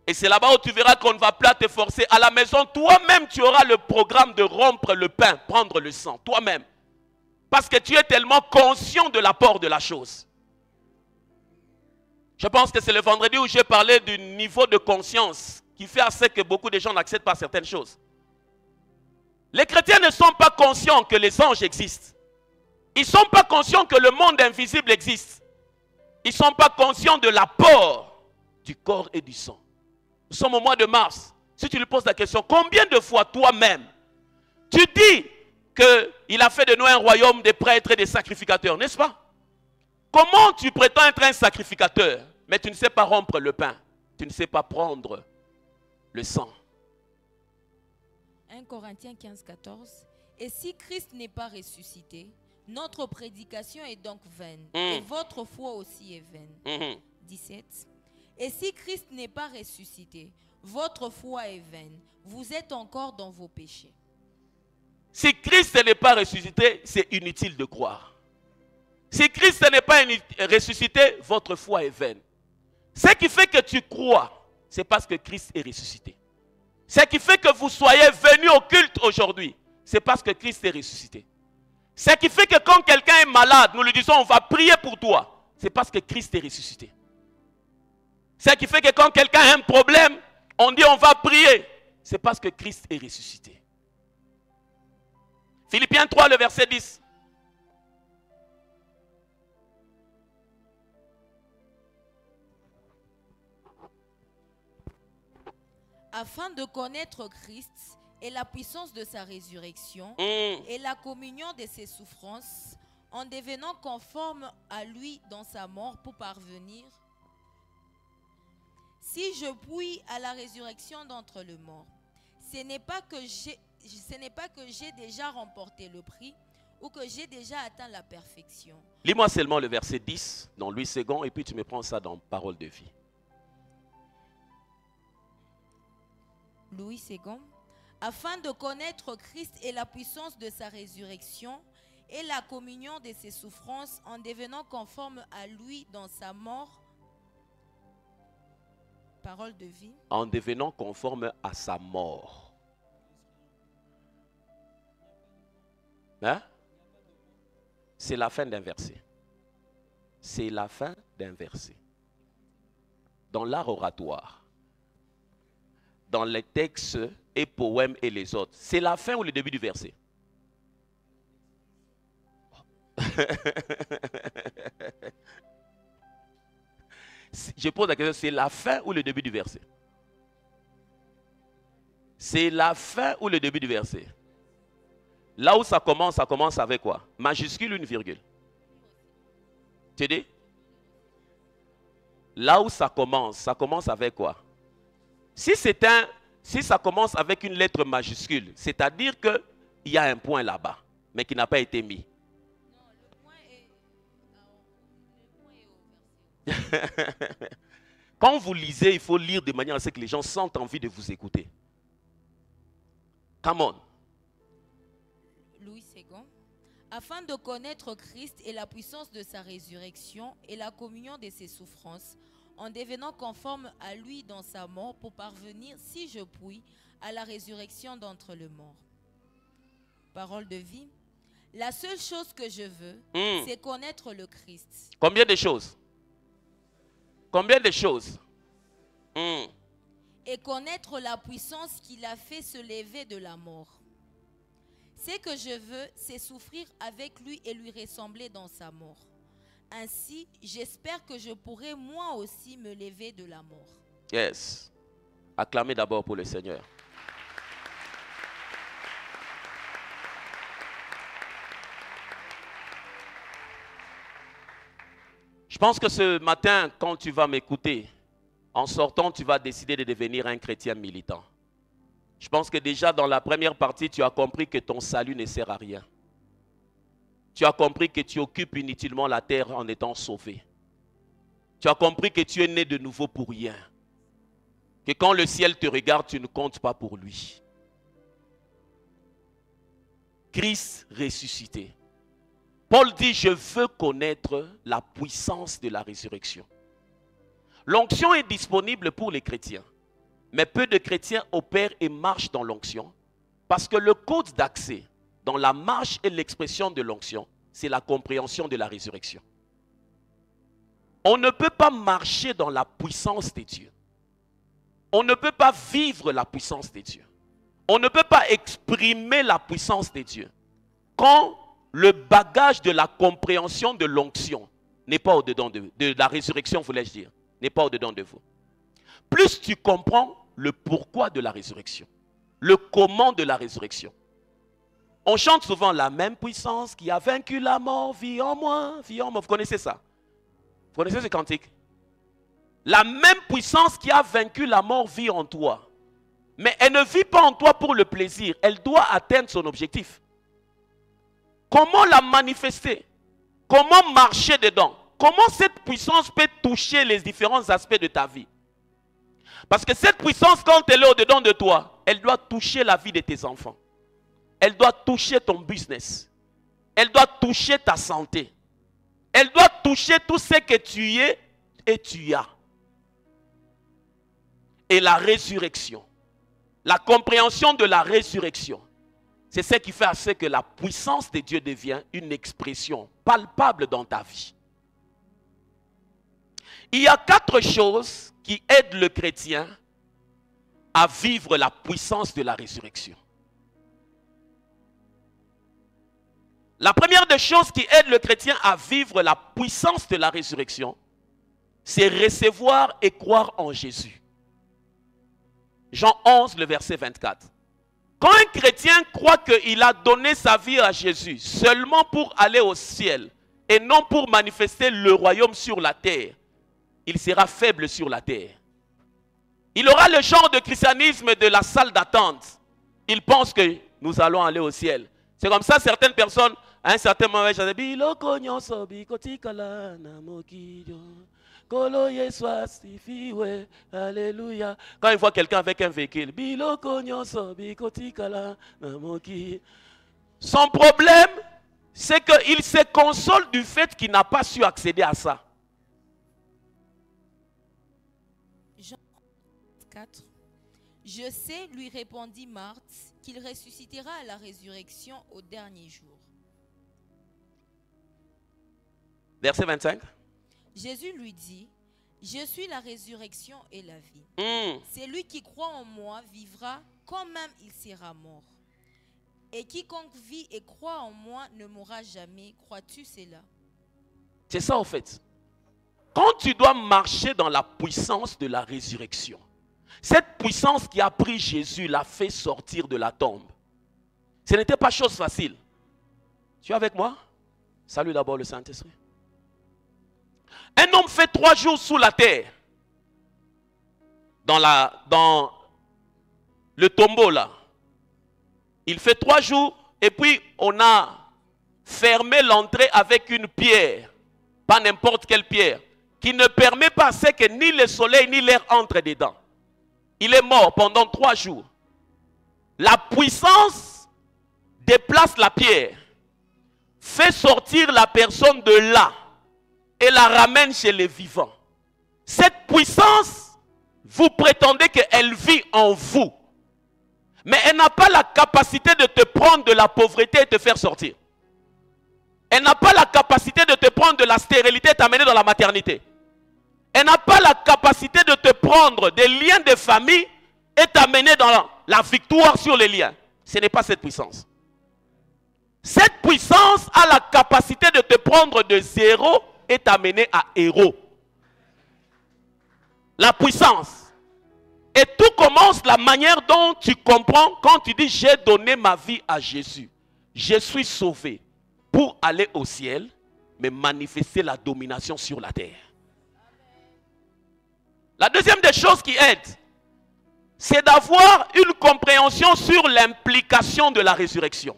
Et c'est là-bas où tu verras qu'on ne va pas te forcer. À la maison, toi-même, tu auras le programme de rompre le pain, prendre le sang, toi-même. Parce que tu es tellement conscient de l'apport de la chose. Je pense que c'est le vendredi où j'ai parlé du niveau de conscience qui fait à ce que beaucoup de gens n'acceptent pas certaines choses. Les chrétiens ne sont pas conscients que les anges existent. Ils ne sont pas conscients que le monde invisible existe. Ils ne sont pas conscients de l'apport du corps et du sang. Nous sommes au mois de mars. Si tu lui poses la question, combien de fois toi-même, tu dis qu'il a fait de nous un royaume des prêtres et des sacrificateurs, n'est-ce pas? Comment tu prétends être un sacrificateur, mais tu ne sais pas rompre le pain, tu ne sais pas prendre le sang? 1 Corinthiens 15, 14. Et si Christ n'est pas ressuscité, notre prédication est donc vaine, et votre foi aussi est vaine. 17. Et si Christ n'est pas ressuscité, votre foi est vaine, vous êtes encore dans vos péchés. Si Christ n'est pas ressuscité, c'est inutile de croire. Si Christ n'est pas ressuscité, votre foi est vaine. Ce qui fait que tu crois, c'est parce que Christ est ressuscité. Ce qui fait que vous soyez venus au culte aujourd'hui, c'est parce que Christ est ressuscité. Ce qui fait que quand quelqu'un est malade, nous lui disons on va prier pour toi, c'est parce que Christ est ressuscité. Ce qui fait que quand quelqu'un a un problème, on dit on va prier, c'est parce que Christ est ressuscité. Philippiens 3, le verset 10. Afin de connaître Christ et la puissance de sa résurrection et la communion de ses souffrances, en devenant conforme à lui dans sa mort pour parvenir, si je puis à la résurrection d'entre les morts, ce n'est pas que j'ai déjà remporté le prix ou que j'ai déjà atteint la perfection. Lis-moi seulement le verset 10 dans Louis II et puis tu me prends ça dans Parole de vie. Louis II. Afin de connaître Christ et la puissance de sa résurrection et la communion de ses souffrances en devenant conforme à lui dans sa mort. Parole de vie. En devenant conforme à sa mort. Hein? C'est la fin d'un verset. C'est la fin d'un verset. Dans l'art oratoire, dans les textes et poèmes et les autres, c'est la fin ou le début du verset? Je pose la question, c'est la fin ou le début du verset? C'est la fin ou le début du verset? Là où ça commence avec quoi? Majuscule ou une virgule? Tu dis? Là où ça commence avec quoi? Si ça commence avec une lettre majuscule, c'est-à-dire qu'il y a un point là-bas, mais qui n'a pas été mis. Non, le point est au verset. Quand vous lisez, il faut lire de manière à ce que les gens sentent envie de vous écouter. Come on. Louis II. Afin de connaître Christ et la puissance de sa résurrection et la communion de ses souffrances, en devenant conforme à lui dans sa mort pour parvenir, si je puis, à la résurrection d'entre les morts. Parole de vie. La seule chose que je veux, c'est connaître le Christ. Combien de choses? Combien de choses? Et connaître la puissance qu'il a fait se lever de la mort. Ce que je veux, c'est souffrir avec lui et lui ressembler dans sa mort. Ainsi, j'espère que je pourrai moi aussi me lever de la mort. Yes. Acclamez d'abord pour le Seigneur. Je pense que ce matin, quand tu vas m'écouter, en sortant, tu vas décider de devenir un chrétien militant. Je pense que déjà dans la première partie, tu as compris que ton salut ne sert à rien. Tu as compris que tu occupes inutilement la terre en étant sauvé. Tu as compris que tu es né de nouveau pour rien. Que quand le ciel te regarde, tu ne comptes pas pour lui. Christ ressuscité. Paul dit, je veux connaître la puissance de la résurrection. L'onction est disponible pour les chrétiens. Mais peu de chrétiens opèrent et marchent dans l'onction. Parce que le code d'accès dans la marche et l'expression de l'onction, c'est la compréhension de la résurrection. On ne peut pas marcher dans la puissance de Dieu. On ne peut pas vivre la puissance de Dieu. On ne peut pas exprimer la puissance de Dieu quand le bagage de la compréhension de l'onction n'est pas au-dedans de la résurrection, voulais-je dire, n'est pas au-dedans de vous. Plus tu comprends le pourquoi de la résurrection, le comment de la résurrection. On chante souvent la même puissance qui a vaincu la mort, vit en moi, vit en moi. Vous connaissez ça? Vous connaissez ce cantique? La même puissance qui a vaincu la mort vit en toi. Mais elle ne vit pas en toi pour le plaisir. Elle doit atteindre son objectif. Comment la manifester? Comment marcher dedans? Comment cette puissance peut toucher les différents aspects de ta vie? Parce que cette puissance, quand elle est au-dedans de toi, elle doit toucher la vie de tes enfants. Elle doit toucher ton business. Elle doit toucher ta santé. Elle doit toucher tout ce que tu es et tu as. Et la résurrection, la compréhension de la résurrection, c'est ce qui fait à ce que la puissance de Dieu devient une expression palpable dans ta vie. Il y a 4 choses qui aident le chrétien à vivre la puissance de la résurrection. La première des choses qui aide le chrétien à vivre la puissance de la résurrection, c'est recevoir et croire en Jésus. Jean 11, le verset 24. Quand un chrétien croit qu'il a donné sa vie à Jésus seulement pour aller au ciel et non pour manifester le royaume sur la terre, il sera faible sur la terre. Il aura le genre de christianisme de la salle d'attente. Il pense que nous allons aller au ciel. C'est comme ça certaines personnes, à un certain moment, quand ils voient quelqu'un avec un véhicule, son problème, c'est qu'il se console du fait qu'il n'a pas su accéder à ça. Jean 4. Je sais, lui répondit Marthe, qu'il ressuscitera à la résurrection au dernier jour. Verset 25. Jésus lui dit, je suis la résurrection et la vie. C'est lui qui croit en moi vivra quand même il sera mort. Et quiconque vit et croit en moi ne mourra jamais. Crois-tu cela? C'est ça en fait. Quand tu dois marcher dans la puissance de la résurrection, cette puissance qui a pris Jésus l'a fait sortir de la tombe. Ce n'était pas chose facile. Tu es avec moi? Salue d'abord le Saint-Esprit. Un homme fait 3 jours sous la terre. Dans le tombeau là. Il fait 3 jours et puis on a fermé l'entrée avec une pierre. Pas n'importe quelle pierre. Qui ne permet pas à ce que ni le soleil ni l'air entrent dedans. Il est mort pendant 3 jours. La puissance déplace la pierre. Fait sortir la personne de là. Et la ramène chez les vivants. Cette puissance, vous prétendez qu'elle vit en vous. Mais elle n'a pas la capacité de te prendre de la pauvreté et te faire sortir. Elle n'a pas la capacité de te prendre de la stérilité et t'amener dans la maternité. Elle n'a pas la capacité de te prendre des liens de famille et t'amener dans la victoire sur les liens. Ce n'est pas cette puissance. Cette puissance a la capacité de te prendre de zéro et t'amener à héros. La puissance. Et tout commence la manière dont tu comprends quand tu dis j'ai donné ma vie à Jésus. Je suis sauvé pour aller au ciel, mais manifester la domination sur la terre. La deuxième des choses qui aide, c'est d'avoir une compréhension sur l'implication de la résurrection.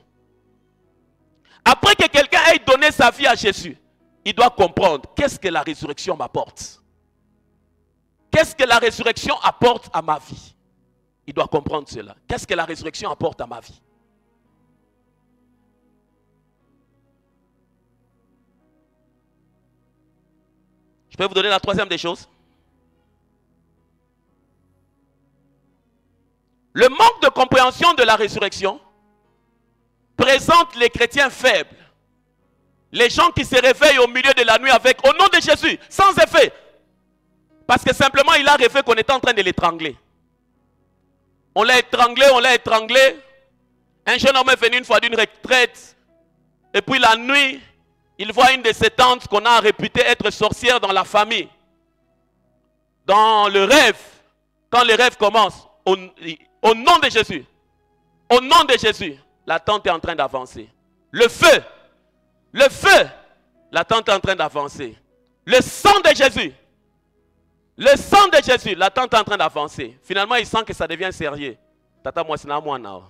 Après que quelqu'un ait donné sa vie à Jésus, il doit comprendre qu'est-ce que la résurrection m'apporte. Qu'est-ce que la résurrection apporte à ma vie? Il doit comprendre cela. Qu'est-ce que la résurrection apporte à ma vie? Je peux vous donner la troisième des choses. Le manque de compréhension de la résurrection présente les chrétiens faibles. Les gens qui se réveillent au milieu de la nuit avec au nom de Jésus, sans effet. Parce que simplement il a rêvé qu'on était en train de l'étrangler. On l'a étranglé, on l'a étranglé. Un jeune homme est venu une fois d'une retraite. Et puis la nuit, il voit une de ses tantes qu'on a réputée être sorcière dans la famille. Dans le rêve, quand le rêve commence, au nom de Jésus, au nom de Jésus, la tante est en train d'avancer. Le feu, la tante est en train d'avancer. Le sang de Jésus, la tante est en train d'avancer. Finalement, il sent que ça devient sérieux. Tata, moi, c'est moi, non.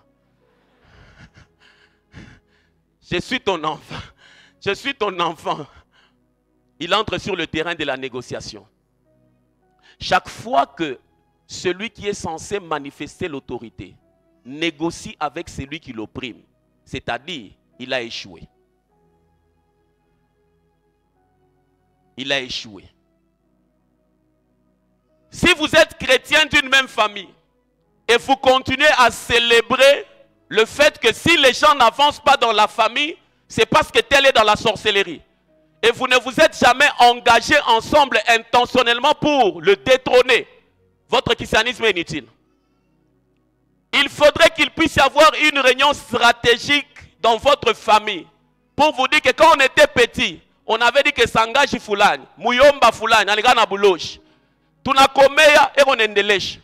Je suis ton enfant. Je suis ton enfant. Il entre sur le terrain de la négociation. Chaque fois que celui qui est censé manifester l'autorité négocie avec celui qui l'opprime, c'est-à-dire, il a échoué. Il a échoué. Si vous êtes chrétien d'une même famille et vous continuez à célébrer le fait que si les gens n'avancent pas dans la famille, c'est parce que tel est dans la sorcellerie. Et vous ne vous êtes jamais engagés ensemble intentionnellement pour le détrôner. Votre christianisme est inutile. Il faudrait qu'il puisse y avoir une réunion stratégique dans votre famille pour vous dire que quand on était petit, on avait dit que Sangaji Fulani, Muyomba Fulani, Anigana Bouloche, Tunakomeya et on endelesh.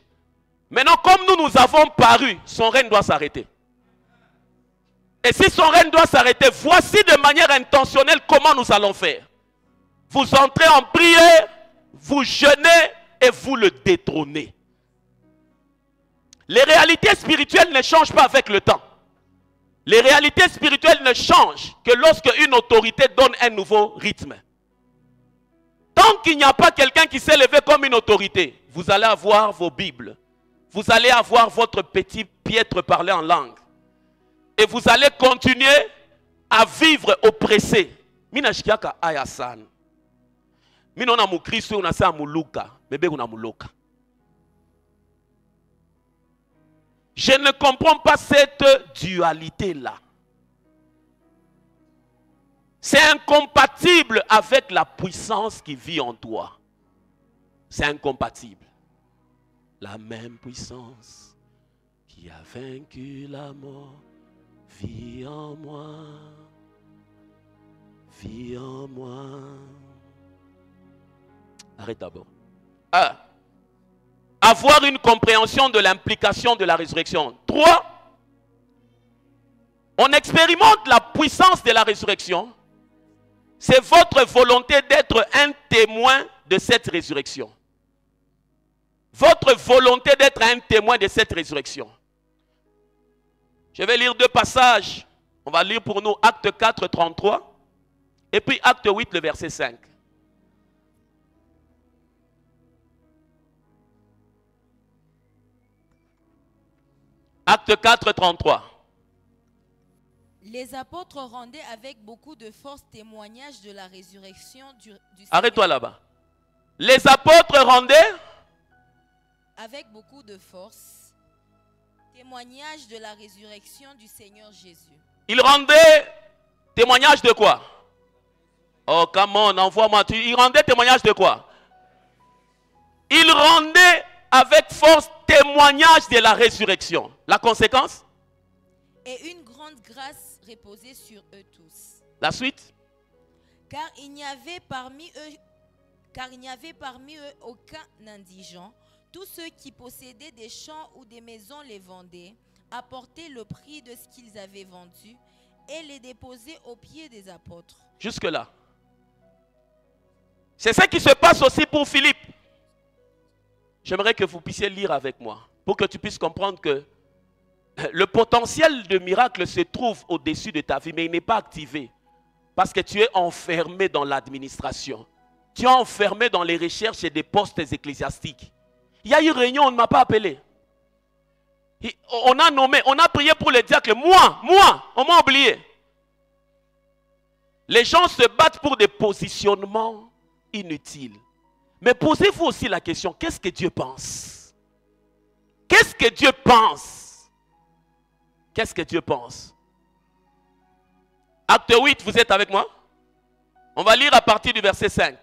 Maintenant, comme nous avons paru, son règne doit s'arrêter. Et si son règne doit s'arrêter, voici de manière intentionnelle comment nous allons faire. Vous entrez en prière, vous jeûnez et vous le détrônez. Les réalités spirituelles ne changent pas avec le temps. Les réalités spirituelles ne changent que lorsque une autorité donne un nouveau rythme. Tant qu'il n'y a pas quelqu'un qui s'est levé comme une autorité, vous allez avoir vos Bibles. Vous allez avoir votre petit piètre parlé en langue. Et vous allez continuer à vivre oppressé. Minashkiaka ayasan. Minona mukristo unasa muluka. Bebe una muluka. Je ne comprends pas cette dualité-là. C'est incompatible avec la puissance qui vit en toi. C'est incompatible. La même puissance qui a vaincu la mort vit en moi. Vit en moi. Arrête d'abord. Avoir une compréhension de l'implication de la résurrection. 3. On expérimente la puissance de la résurrection. C'est votre volonté d'être un témoin de cette résurrection. Votre volonté d'être un témoin de cette résurrection. Je vais lire 2 passages. On va lire pour nous Acte 4, 33. Et puis Acte 8, le verset 5. Acte 4, 33. Les apôtres rendaient avec beaucoup de force témoignage de la résurrection du Seigneur. Arrête-toi là-bas. Les apôtres rendaient avec beaucoup de force témoignage de la résurrection du Seigneur Jésus. Ils rendaient témoignage de quoi? Oh, come on, envoie-moi. Ils rendaient témoignage de quoi? Ils rendaient avec force témoignage de la résurrection. La conséquence? Et une grande grâce reposait sur eux tous. La suite? Car il n'y avait parmi eux aucun indigent. Tous ceux qui possédaient des champs ou des maisons les vendaient, apportaient le prix de ce qu'ils avaient vendu et les déposaient aux pieds des apôtres. Jusque-là. C'est ça qui se passe aussi pour Philippe. J'aimerais que vous puissiez lire avec moi pour que tu puisses comprendre que le potentiel de miracle se trouve au-dessus de ta vie, mais il n'est pas activé parce que tu es enfermé dans l'administration. Tu es enfermé dans les recherches et des postes ecclésiastiques. Il y a eu une réunion, on ne m'a pas appelé. On a nommé, on a prié pour le diacre. Moi, on m'a oublié. Les gens se battent pour des positionnements inutiles. Mais posez-vous aussi la question, qu'est-ce que Dieu pense? Qu'est-ce que Dieu pense? Qu'est-ce que Dieu pense? Acte 8, vous êtes avec moi? On va lire à partir du verset 5.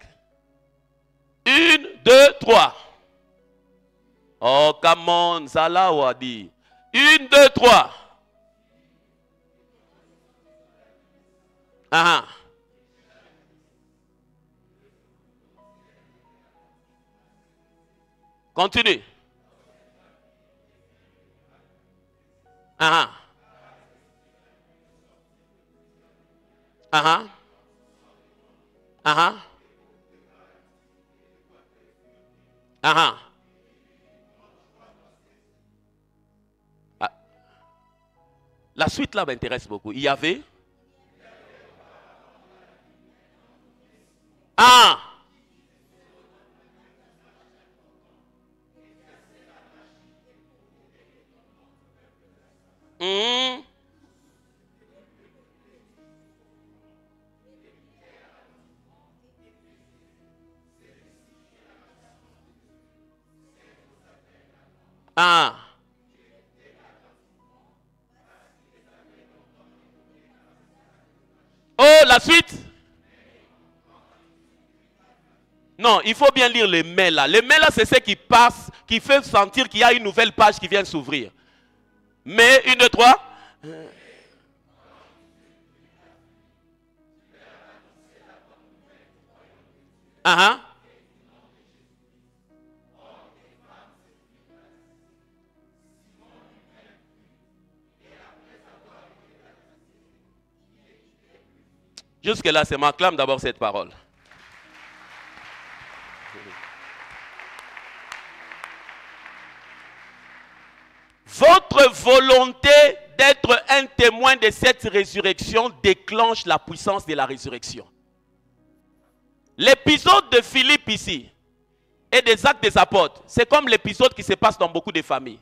1, 2, 3. Oh, come on, Zala Wadi. 1, 2, 3. Ah. Continue. Ah. Ah. Ah. Ah. La suite là m'intéresse beaucoup. Il y avait. Ah. Mmh. Ah. Oh, la suite. Non, il faut bien lire les mails là. Les mails là, c'est ce qui passe, qui fait sentir qu'il y a une nouvelle page qui vient de s'ouvrir. Mais, 1, 2, 3. Ah. Jusque-là, c'est m'acclame d'abord cette parole. Votre volonté d'être un témoin de cette résurrection déclenche la puissance de la résurrection. L'épisode de Philippe ici et des Actes des Apôtres, c'est comme l'épisode qui se passe dans beaucoup de familles.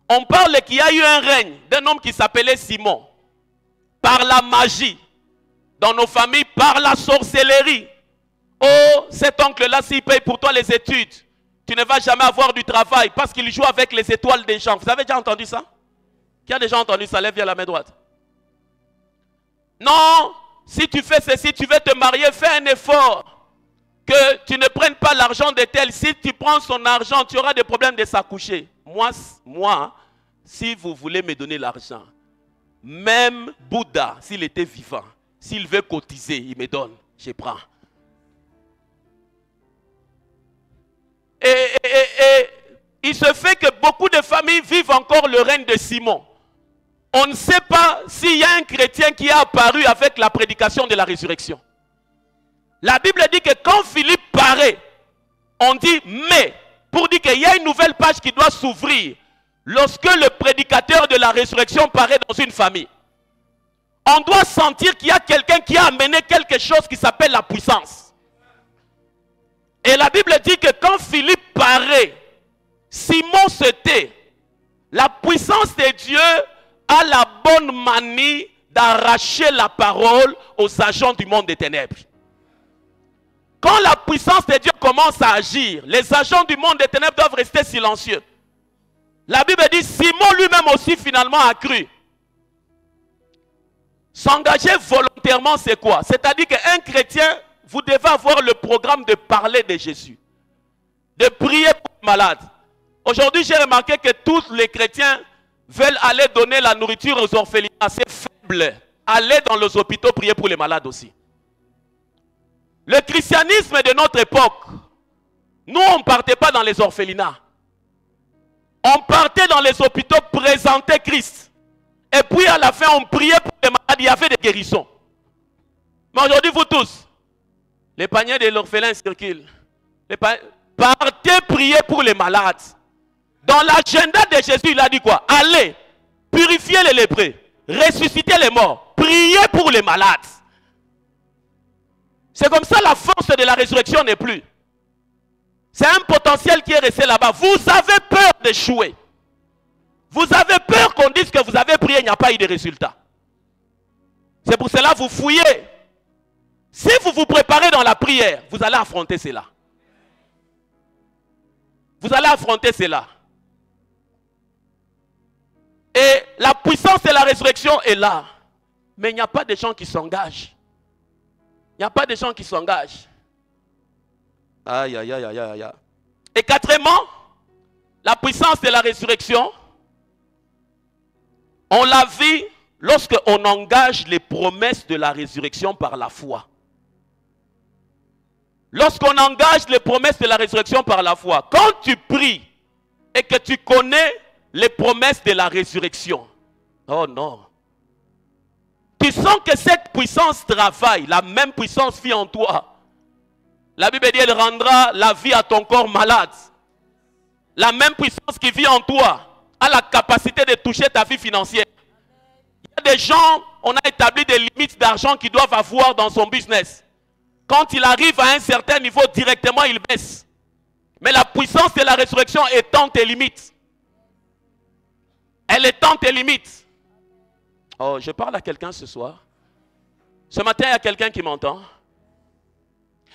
On parle qu'il y a eu un règne d'un homme qui s'appelait Simon. Par la magie, dans nos familles, par la sorcellerie. Oh, cet oncle-là, s'il paye pour toi les études, tu ne vas jamais avoir du travail parce qu'il joue avec les étoiles des gens. Vous avez déjà entendu ça? Qui a déjà entendu ça? Lève bien la main droite. Non, si tu fais ceci, tu veux te marier, fais un effort. Que tu ne prennes pas l'argent de tel. Si tu prends son argent, tu auras des problèmes de s'accoucher. Moi, si vous voulez me donner l'argent, même Bouddha, s'il était vivant, s'il veut cotiser, il me donne, je prends. Et il se fait que beaucoup de familles vivent encore le règne de Simon. On ne sait pas s'il y a un chrétien qui a apparu avec la prédication de la résurrection. La Bible dit que quand Philippe paraît, on dit mais, pour dire qu'il y a une nouvelle page qui doit s'ouvrir lorsque le prédicateur de la résurrection paraît dans une famille. On doit sentir qu'il y a quelqu'un qui a amené quelque chose qui s'appelle la puissance. Et la Bible dit que quand Philippe paraît, Simon se tait. La puissance de Dieu a la bonne manie d'arracher la parole aux agents du monde des ténèbres. Quand la puissance de Dieu commence à agir, les agents du monde des ténèbres doivent rester silencieux. La Bible dit, Simon lui-même aussi finalement a cru. S'engager volontairement, c'est quoi? C'est-à-dire qu'un chrétien, vous devez avoir le programme de parler de Jésus. De prier pour les malades. Aujourd'hui, j'ai remarqué que tous les chrétiens veulent aller donner la nourriture aux orphelinats. C'est faible. Allez dans les hôpitaux prier pour les malades aussi. Le christianisme de notre époque, nous, on ne partait pas dans les orphelinats. On partait dans les hôpitaux présenter Christ. Et puis à la fin, on priait pour les malades. Il y avait des guérissons. Mais aujourd'hui, vous tous, les paniers de l'orphelin circulent. Partez prier pour les malades. Dans l'agenda de Jésus, il a dit quoi? Allez, purifiez les lépreux, ressuscitez les morts, priez pour les malades. C'est comme ça la force de la résurrection n'est plus. C'est un potentiel qui est resté là-bas. Vous avez peur d'échouer. Vous avez peur qu'on dise que vous avez prié, il n'y a pas eu de résultat. C'est pour cela que vous fouillez. Si vous vous préparez dans la prière, vous allez affronter cela. Vous allez affronter cela. Et la puissance de la résurrection est là. Mais il n'y a pas de gens qui s'engagent. Il n'y a pas de gens qui s'engagent. Aïe, aïe, aïe, aïe, aïe. Et quatrièmement, la puissance de la résurrection, on l'a vu lorsqu'on engage les promesses de la résurrection par la foi. Lorsqu'on engage les promesses de la résurrection par la foi, quand tu pries et que tu connais les promesses de la résurrection, oh non, tu sens que cette puissance travaille, la même puissance vit en toi. La Bible dit, elle rendra la vie à ton corps malade. La même puissance qui vit en toi a la capacité de toucher ta vie financière. Il y a des gens, on a établi des limites d'argent qu'ils doivent avoir dans son business. Quand il arrive à un certain niveau, directement il baisse. Mais la puissance de la résurrection étend tes limites. Elle étend tes limites. Oh, je parle à quelqu'un ce soir. Ce matin, il y a quelqu'un qui m'entend.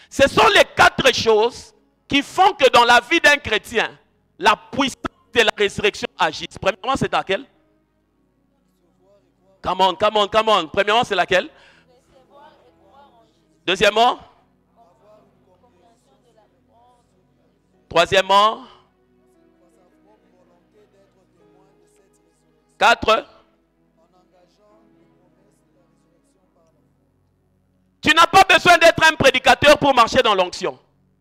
Ce sont les 4 choses qui font que dans la vie d'un chrétien, la puissance de la résurrection agisse. Premièrement, c'est laquelle? Come on, come on, come on. Premièrement, c'est laquelle? Deuxièmement? Troisièmement? 4. Tu n'as pas besoin d'être un prédicateur pour marcher dans l'onction.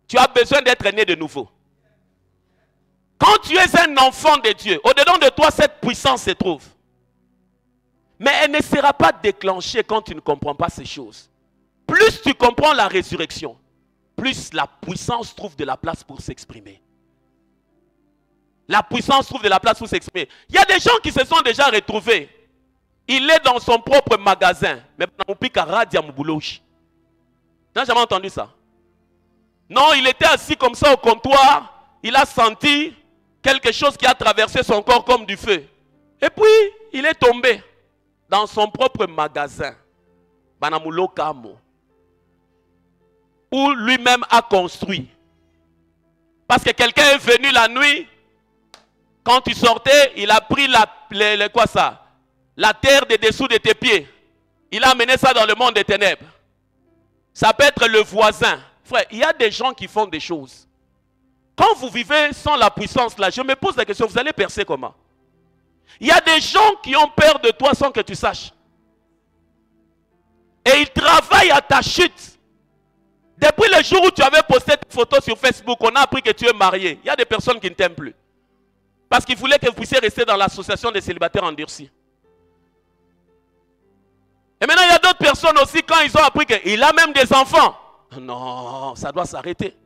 Tu as besoin d'être né de nouveau. Quand tu es un enfant de Dieu, au-dedans de toi, cette puissance se trouve. Mais elle ne sera pas déclenchée quand tu ne comprends pas ces choses. Plus tu comprends la résurrection, plus la puissance trouve de la place pour s'exprimer. La puissance trouve de la place pour s'exprimer. Il y a des gens qui se sont déjà retrouvés. Il est dans son propre magasin. Mais tu n'as jamais entendu ça? Non, il était assis comme ça au comptoir. Il a senti quelque chose qui a traversé son corps comme du feu. Et puis, il est tombé dans son propre magasin. Où lui-même a construit. Parce que quelqu'un est venu la nuit. Quand tu sortais, il a pris la terre de dessous de tes pieds. Il a amené ça dans le monde des ténèbres. Ça peut être le voisin. Frère, il y a des gens qui font des choses. Quand vous vivez sans la puissance là, je me pose la question, vous allez percer comment? Il y a des gens qui ont peur de toi sans que tu saches. Et ils travaillent à ta chute. Depuis le jour où tu avais posté tes photos sur Facebook, on a appris que tu es marié. Il y a des personnes qui ne t'aiment plus. Parce qu'ils voulaient que vous puissiez rester dans l'association des célibataires endurcis. Et maintenant, il y a d'autres personnes aussi, quand ils ont appris qu'il a même des enfants. Non, ça doit s'arrêter.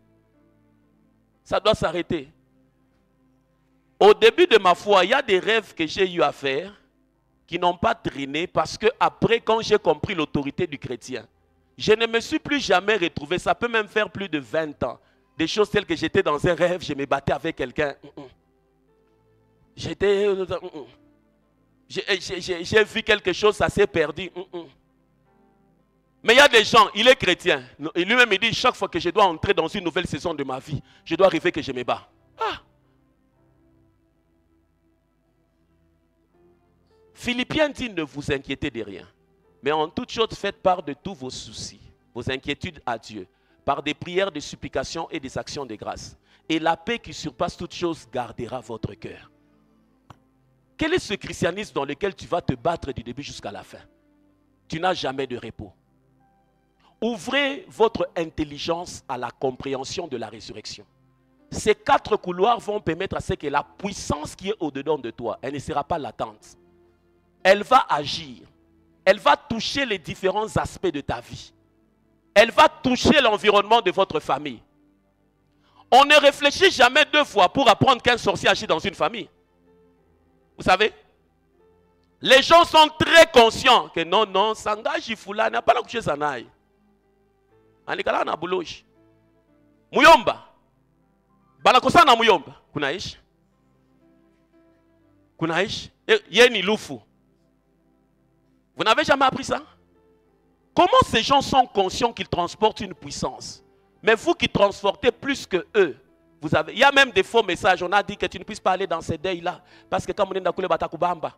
Ça doit s'arrêter. Au début de ma foi, il y a des rêves que j'ai eu à faire qui n'ont pas traîné parce que après, quand j'ai compris l'autorité du chrétien, je ne me suis plus jamais retrouvé. Ça peut même faire plus de 20 ans. Des choses telles que j'étais dans un rêve, je me battais avec quelqu'un. J'ai vu quelque chose, ça s'est perdu. Mais il y a des gens, il est chrétien. Et lui-même il dit, chaque fois que je dois entrer dans une nouvelle saison de ma vie, je dois arriver que je me bats. Philippiens dit, ne vous inquiétez de rien. Mais en toute chose, faites part de tous vos soucis, vos inquiétudes à Dieu, par des prières, des supplications et des actions de grâce. Et la paix qui surpasse toute chose gardera votre cœur. Quel est ce christianisme dans lequel tu vas te battre du début jusqu'à la fin? Tu n'as jamais de repos. Ouvrez votre intelligence à la compréhension de la résurrection. Ces 4 couloirs vont permettre à ce que la puissance qui est au-dedans de toi, elle ne sera pas latente. Elle va agir. Elle va toucher les différents aspects de ta vie. Elle va toucher l'environnement de votre famille. On ne réfléchit jamais 2 fois pour apprendre qu'un sorcier agit dans une famille. Vous savez? Les gens sont très conscients que non, Sanga Jifula n'a pas la couché Sanaï. Anikala na bouloche. Muyomba. Balakosa na muyomba. Kunaish? Kunaish? Yeni lufu. Vous n'avez jamais appris ça? Comment ces gens sont conscients qu'ils transportent une puissance? Mais vous qui transportez plus que eux, vous avez, il y a même des faux messages. On a dit que tu ne puisses pas aller dans ces deuils-là. Parce que quand on est dans le Batakubamba.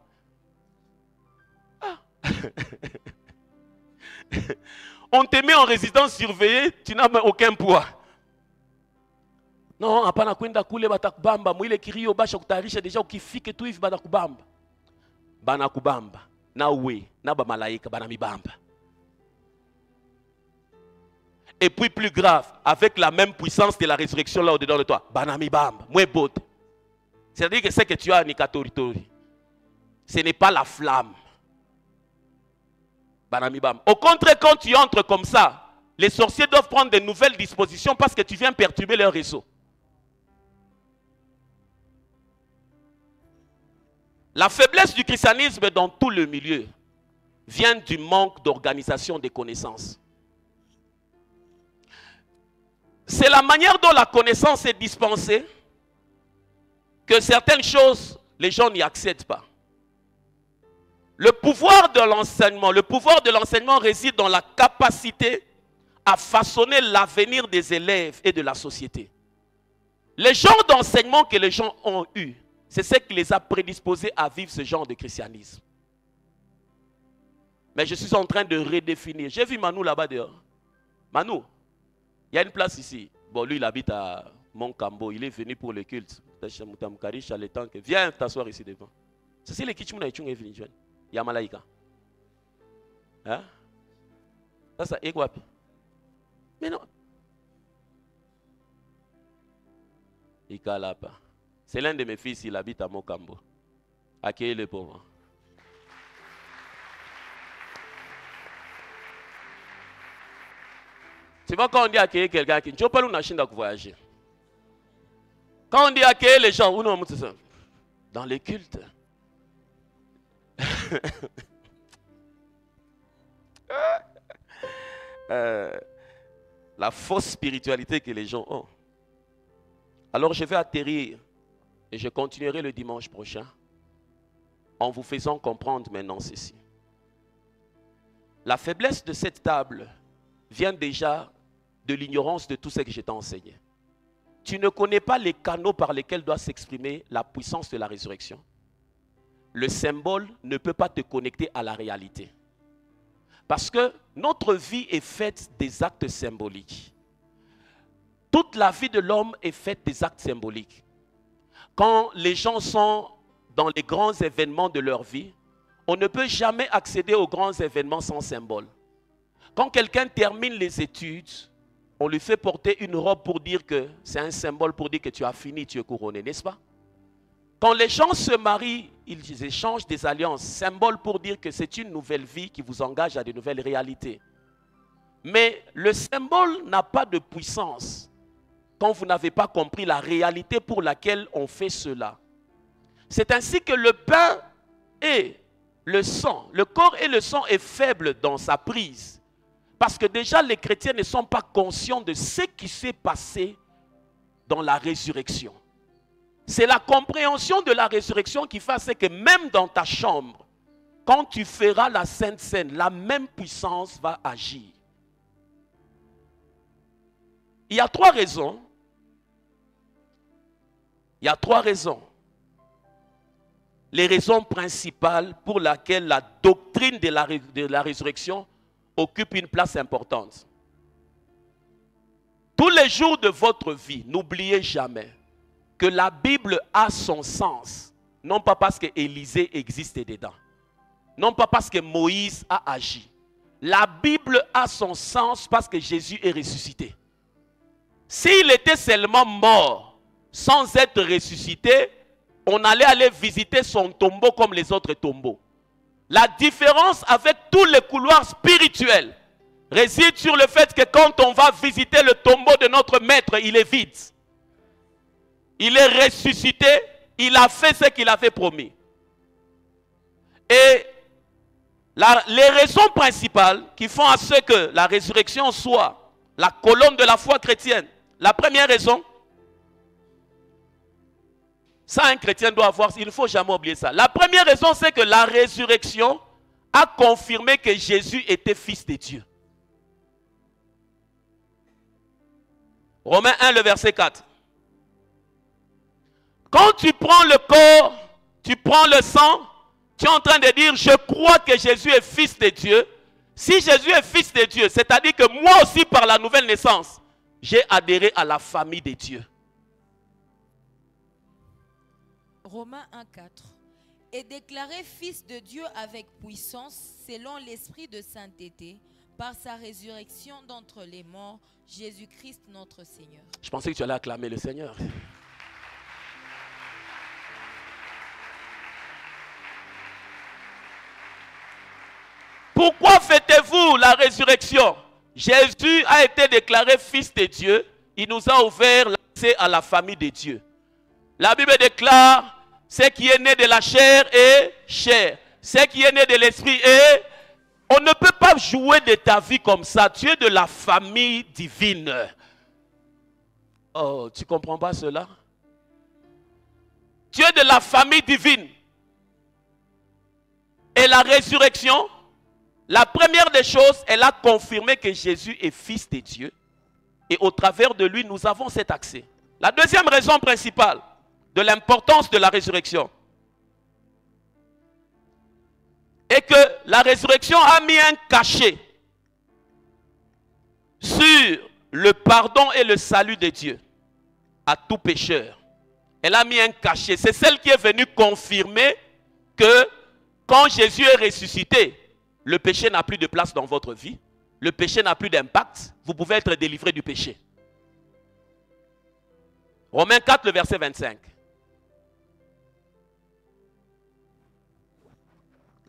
On te met en résidence surveillée, tu n'as aucun poids. Non, apana kwenda kule Batakubamba. Mwile kirio basha kutarisha deja ukifike tu hivi Batakubamba. Banakubamba. na we, na ba malaika, banami bamba. Et puis plus grave, avec la même puissance de la résurrection là au-dedans de toi, banami bamba, moins beau. C'est-à-dire que ce que tu as, Nikatoritori, ce n'est pas la flamme. Banami bamba. Au contraire, quand tu entres comme ça, les sorciers doivent prendre de nouvelles dispositions parce que tu viens perturber leur réseau. La faiblesse du christianisme dans tout le milieu vient du manque d'organisation des connaissances. C'est la manière dont la connaissance est dispensée que certaines choses, les gens n'y accèdent pas. Le pouvoir de l'enseignement réside dans la capacité à façonner l'avenir des élèves et de la société. Les genres d'enseignement que les gens ont eu, c'est ce qui les a prédisposés à vivre ce genre de christianisme. Mais je suis en train de redéfinir. J'ai vu Manu là-bas dehors. Manu, il y a une place ici. Bon, lui, il habite à Moncambo. Il est venu pour le culte. Viens t'asseoir ici devant. C'est le kitchen qui est venu. Il y a Malaika. Hein? Ça, c'est quoi? Mais non. Il ne pas. C'est l'un de mes fils, il habite à Mokambo. Accueillez-le pour moi. Tu vois, quand on dit accueillir quelqu'un, tu ne peux pas nous voyager. Quand on dit accueillir les gens, où nous sommes? Dans les cultes. La fausse spiritualité que les gens ont. Alors je vais atterrir et je continuerai le dimanche prochain en vous faisant comprendre maintenant ceci. La faiblesse de cette table vient déjà de l'ignorance de tout ce que je t'ai enseigné. Tu ne connais pas les canaux par lesquels doit s'exprimer la puissance de la résurrection. Le symbole ne peut pas te connecter à la réalité. Parce que notre vie est faite des actes symboliques. Toute la vie de l'homme est faite des actes symboliques. Quand les gens sont dans les grands événements de leur vie, on ne peut jamais accéder aux grands événements sans symbole. Quand quelqu'un termine les études, on lui fait porter une robe pour dire que c'est un symbole pour dire que tu as fini, tu es couronné, n'est-ce pas? Quand les gens se marient, ils échangent des alliances, symbole pour dire que c'est une nouvelle vie qui vous engage à de nouvelles réalités. Mais le symbole n'a pas de puissance quand vous n'avez pas compris la réalité pour laquelle on fait cela. C'est ainsi que le pain et le sang, le corps et le sang est faible dans sa prise. Parce que déjà les chrétiens ne sont pas conscients de ce qui s'est passé dans la résurrection. C'est la compréhension de la résurrection qui fait que même dans ta chambre, quand tu feras la Sainte Seine, la même puissance va agir. Il y a trois raisons. Il y a trois raisons. Les raisons principales pour lesquelles la doctrine de la résurrection occupe une place importante. Tous les jours de votre vie, n'oubliez jamais que la Bible a son sens, non pas parce que Élisée existe dedans, non pas parce que Moïse a agi. La Bible a son sens parce que Jésus est ressuscité. S'il était seulement mort, sans être ressuscité, on allait aller visiter son tombeau comme les autres tombeaux. La différence avec tous les couloirs spirituels réside sur le fait que quand on va visiter le tombeau de notre maître, il est vide. Il est ressuscité, il a fait ce qu'il avait promis. Et les raisons principales qui font à ce que la résurrection soit la colonne de la foi chrétienne, la première raison, ça un chrétien doit avoir, il ne faut jamais oublier ça. La première raison, c'est que la résurrection a confirmé que Jésus était fils de Dieu. Romains 1, le verset 4. Quand tu prends le corps, tu prends le sang, tu es en train de dire, je crois que Jésus est fils de Dieu. Si Jésus est fils de Dieu, c'est-à-dire que moi aussi par la nouvelle naissance, j'ai adhéré à la famille de Dieu. Romains 1, 4. est déclaré fils de Dieu avec puissance, selon l'esprit de sainteté, par sa résurrection d'entre les morts, Jésus-Christ notre Seigneur. Je pensais que tu allais acclamer le Seigneur. Pourquoi fêtez-vous la résurrection? Jésus a été déclaré fils de Dieu. Il nous a ouvert l'accès à la famille de Dieu. La Bible déclare, ce qui est né de la chair est chair. Ce qui est né de l'esprit est... On ne peut pas jouer de ta vie comme ça. Tu es de la famille divine. Oh, tu ne comprends pas cela? Tu es de la famille divine. Et la résurrection, la première des choses, elle a confirmé que Jésus est fils de Dieu. Et au travers de lui, nous avons cet accès. La deuxième raison principale de l'importance de la résurrection est que la résurrection a mis un cachet sur le pardon et le salut de Dieu à tout pécheur. Elle a mis un cachet. C'est celle qui est venue confirmer que quand Jésus est ressuscité, le péché n'a plus de place dans votre vie. Le péché n'a plus d'impact. Vous pouvez être délivré du péché. Romains 4, le verset 25.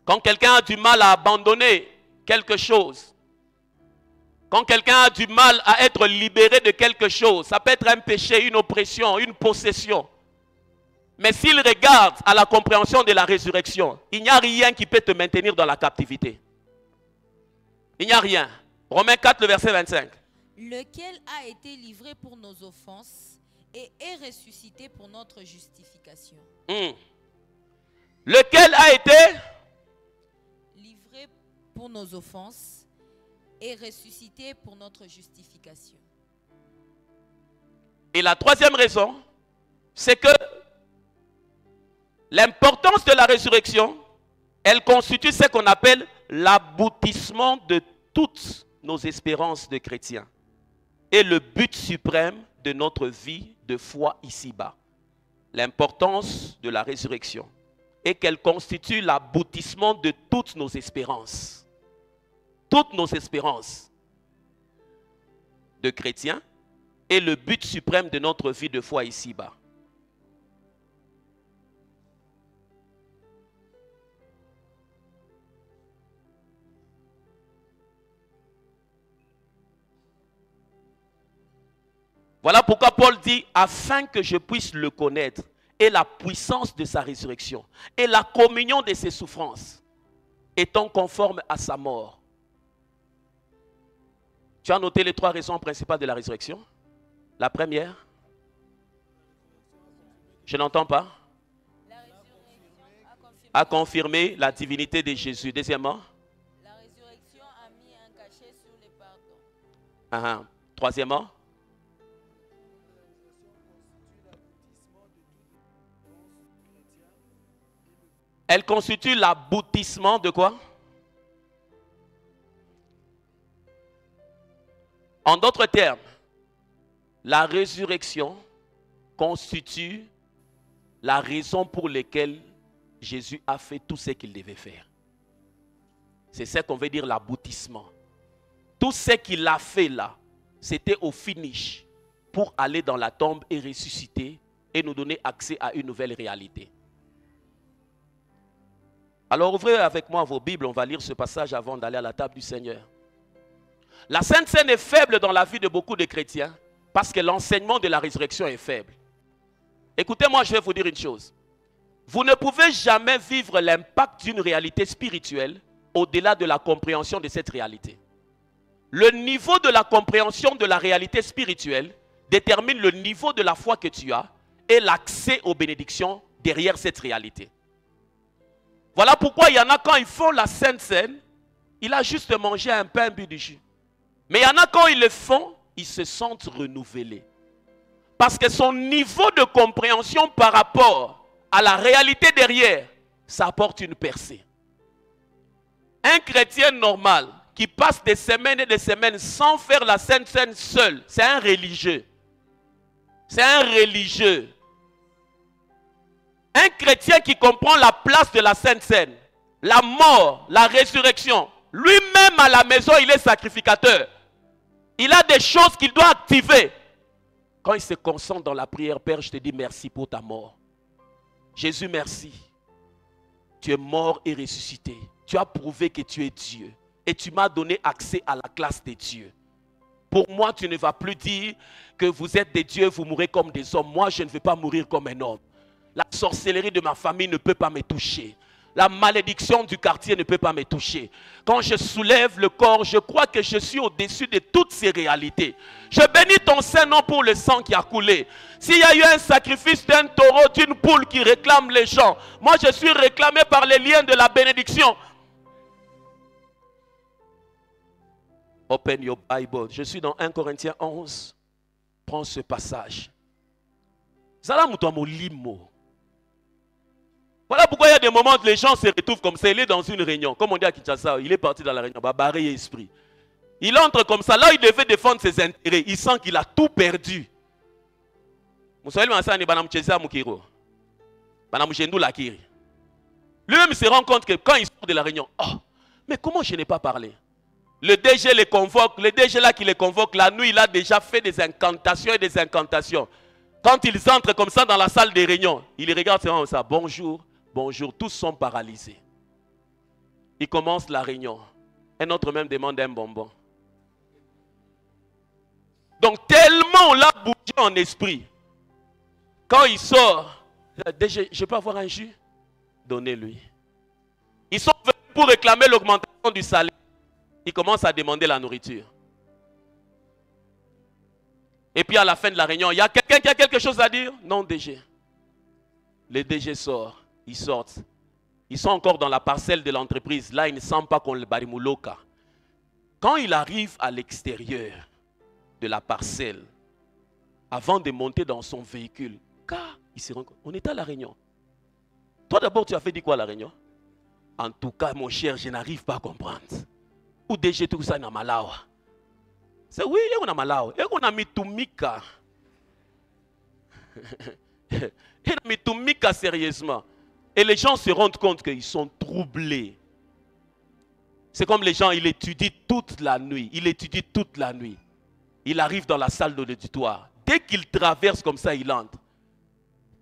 Quand quelqu'un a du mal à abandonner quelque chose, quand quelqu'un a du mal à être libéré de quelque chose, ça peut être un péché, une oppression, une possession. Mais s'il regarde à la compréhension de la résurrection, il n'y a rien qui peut te maintenir dans la captivité. Il n'y a rien. Romains 4, le verset 25. Lequel a été livré pour nos offenses et est ressuscité pour notre justification. Lequel a été livré pour nos offenses et ressuscité pour notre justification. Et la troisième raison, c'est que l'importance de la résurrection, elle constitue ce qu'on appelle l'aboutissement de toutes nos espérances de chrétiens et le but suprême de notre vie de foi ici-bas. L'importance de la résurrection est qu'elle constitue l'aboutissement de toutes nos espérances. Toutes nos espérances de chrétiens et le but suprême de notre vie de foi ici-bas. Voilà pourquoi Paul dit, afin que je puisse le connaître et la puissance de sa résurrection et la communion de ses souffrances, étant conforme à sa mort. Tu as noté les trois raisons principales de la résurrection? La première, je n'entends pas. La résurrection A confirmé la divinité de Jésus. Deuxièmement, la résurrection a mis un cachet sur le pardon. Troisièmement, elle constitue l'aboutissement de quoi? En d'autres termes, la résurrection constitue la raison pour laquelle Jésus a fait tout ce qu'il devait faire. C'est ça qu'on veut dire l'aboutissement. Tout ce qu'il a fait là, c'était au finish pour aller dans la tombe et ressusciter et nous donner accès à une nouvelle réalité. Alors ouvrez avec moi vos Bibles, on va lire ce passage avant d'aller à la table du Seigneur. La Sainte Seine est faible dans la vie de beaucoup de chrétiens parce que l'enseignement de la résurrection est faible. Écoutez-moi, je vais vous dire une chose. Vous ne pouvez jamais vivre l'impact d'une réalité spirituelle au-delà de la compréhension de cette réalité. Le niveau de la compréhension de la réalité spirituelle détermine le niveau de la foi que tu as et l'accès aux bénédictions derrière cette réalité. Voilà pourquoi il y en a quand ils font la Sainte Seine, il a juste mangé un pain, bu du jus. Mais il y en a quand ils le font, ils se sentent renouvelés. Parce que son niveau de compréhension par rapport à la réalité derrière, ça apporte une percée. Un chrétien normal qui passe des semaines et des semaines sans faire la Sainte Seine seul, c'est un religieux. C'est un religieux. Un chrétien qui comprend la place de la Sainte Seine, la mort, la résurrection, lui-même à la maison, il est sacrificateur. Il a des choses qu'il doit activer. Quand il se concentre dans la prière, Père, je te dis merci pour ta mort. Jésus, merci. Tu es mort et ressuscité. Tu as prouvé que tu es Dieu. Et tu m'as donné accès à la classe des dieux. Pour moi, tu ne vas plus dire que vous êtes des dieux, vous mourrez comme des hommes. Moi, je ne veux pas mourir comme un homme. La sorcellerie de ma famille ne peut pas me toucher. La malédiction du quartier ne peut pas me toucher. Quand je soulève le corps, je crois que je suis au-dessus de toutes ces réalités. Je bénis ton Saint-Nom pour le sang qui a coulé. S'il y a eu un sacrifice d'un taureau, d'une poule qui réclame les gens, moi je suis réclamé par les liens de la bénédiction. Open your Bible. Je suis dans 1 Corinthiens 11. Prends ce passage. Voilà pourquoi il y a des moments où les gens se retrouvent comme ça. Il est dans une réunion. Comme on dit à Kinshasa, il est parti dans la réunion. Barré esprit. Il entre comme ça. Là, il devait défendre ses intérêts. Il sent qu'il a tout perdu. Lui-même il se rend compte que quand il sort de la réunion, oh, mais comment je n'ai pas parlé? Le DG les convoque. Le DG là qui les convoque, la nuit, il a déjà fait des incantations et des incantations. Quand ils entrent comme ça dans la salle des réunions, ils regardent comme ça. Bonjour, bonjour. Tous sont paralysés. Ils commencent la réunion. Un autre même demande un bonbon. Donc tellement on l'a bougé en esprit. Quand il sort, DG, je peux avoir un jus? Donnez-lui. Ils sont venus pour réclamer l'augmentation du salaire. Ils commencent à demander la nourriture. Et puis à la fin de la réunion, il y a quelqu'un qui a quelque chose à dire? Non, DG. Le DG sort, ils sortent. Ils sont encore dans la parcelle de l'entreprise. Là, ils ne sentent pas qu'on le barimouloka. Quand il arrive à l'extérieur de la parcelle, avant de monter dans son véhicule, car il se rend compte, on était à la réunion. Toi d'abord, tu as fait dit quoi à la réunion? En tout cas, mon cher, je n'arrive pas à comprendre. Ou DG tout ça, na malawa. C'est oui, on a malawa. Et on a mis Tumika. Il a mis Tumika sérieusement. Et les gens se rendent compte qu'ils sont troublés. C'est comme les gens, il étudie toute la nuit. Il étudie toute la nuit. Il arrive dans la salle de l'auditoire. Dès qu'il traverse comme ça, il entre.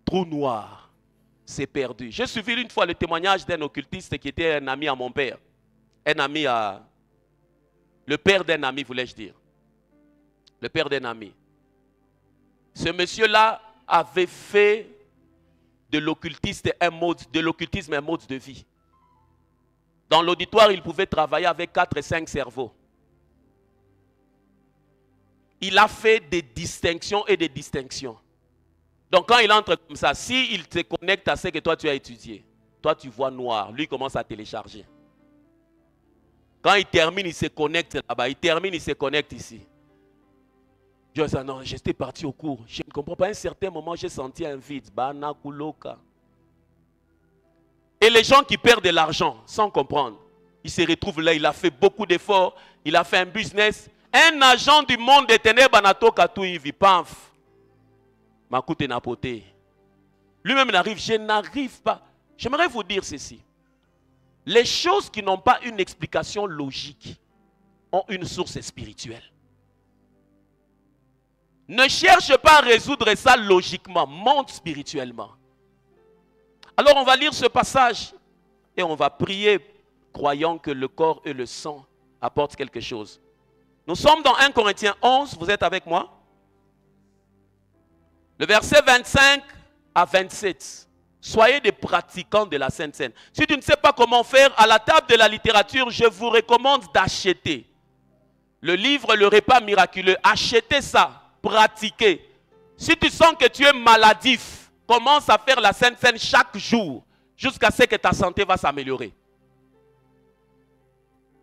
Trou noir. C'est perdu. J'ai suivi une fois le témoignage d'un occultiste qui était un ami à mon père. Un ami à... Le père d'un ami, voulais-je dire. Le père d'un ami. Ce monsieur-là avait fait de l'occultisme un mode de vie. Dans l'auditoire, il pouvait travailler avec 4 et 5 cerveaux. Il a fait des distinctions et des distinctions. Donc quand il entre comme ça, s'il te connecte à ce que toi tu as étudié, toi tu vois noir, lui commence à télécharger. Quand il termine, il se connecte là-bas. Il termine, il se connecte ici. Je dis, non, j'étais parti au cours. Je ne comprends pas. À un certain moment, j'ai senti un vide. Et les gens qui perdent de l'argent sans comprendre, ils se retrouvent là. Il a fait beaucoup d'efforts. Il a fait un business. Un agent du monde des ténèbres, il vit. Paf. Makute napoté. Lui-même n'arrive. Je n'arrive pas. J'aimerais vous dire ceci. Les choses qui n'ont pas une explication logique ont une source spirituelle. Ne cherche pas à résoudre ça logiquement, monte spirituellement. Alors on va lire ce passage et on va prier, croyant que le corps et le sang apportent quelque chose. Nous sommes dans 1 Corinthiens 11, vous êtes avec moi? Le verset 25 à 27. Soyez des pratiquants de la Sainte Seine. Si tu ne sais pas comment faire, à la table de la littérature, je vous recommande d'acheter le livre Le Repas Miraculeux. Achetez ça, pratiquez. Si tu sens que tu es maladif, commence à faire la Sainte Seine chaque jour, jusqu'à ce que ta santé va s'améliorer.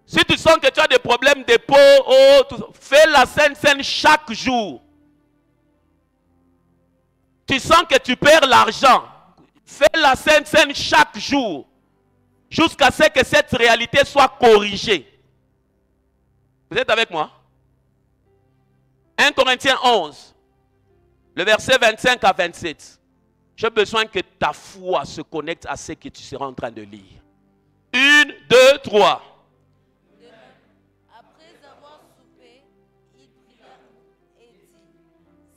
Si tu sens que tu as des problèmes de peau, fais la Sainte Seine chaque jour. Tu sens que tu perds l'argent. Fais la Sainte Seine chaque jour, jusqu'à ce que cette réalité soit corrigée. Vous êtes avec moi? 1 Corinthiens 11, le verset 25 à 27. J'ai besoin que ta foi se connecte à ce que tu seras en train de lire. 1, 2, 3. Après avoir soupé, il pria et dit,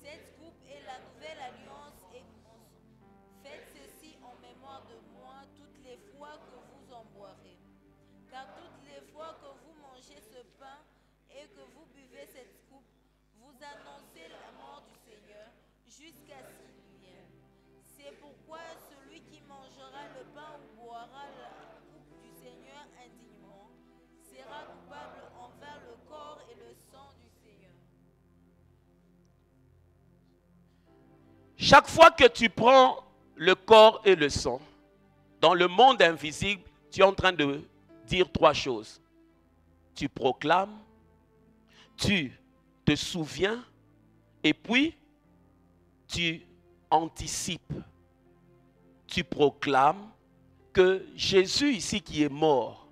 cette coupe est la nouvelle alliance et mon sang. Faites ceci en mémoire de moi toutes les fois que vous en boirez. Car toutes les fois que vous mangez ce pain et que vous buvez cette coupe, vous annoncez la mort du Seigneur jusqu'à ce qu'il vienne. C'est pourquoi celui qui mangera le pain ou boira la coupe du Seigneur indignement sera coupable envers le corps et le sang du Seigneur. Chaque fois que tu prends le corps et le sang, dans le monde invisible, tu es en train de dire 3 choses. Tu proclames, tu te souviens, et puis tu anticipes. Tu proclames que Jésus ici qui est mort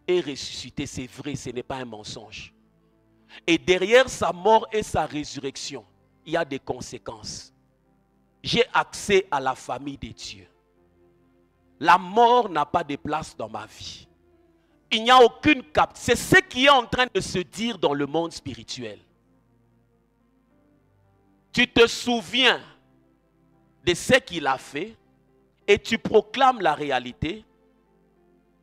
est ressuscité. C'est vrai, ce n'est pas un mensonge. Et derrière sa mort et sa résurrection, il y a des conséquences. J'ai accès à la famille de Dieu. La mort n'a pas de place dans ma vie. Il n'y a aucune capte. C'est ce qui est en train de se dire dans le monde spirituel. Tu te souviens de ce qu'il a fait et tu proclames la réalité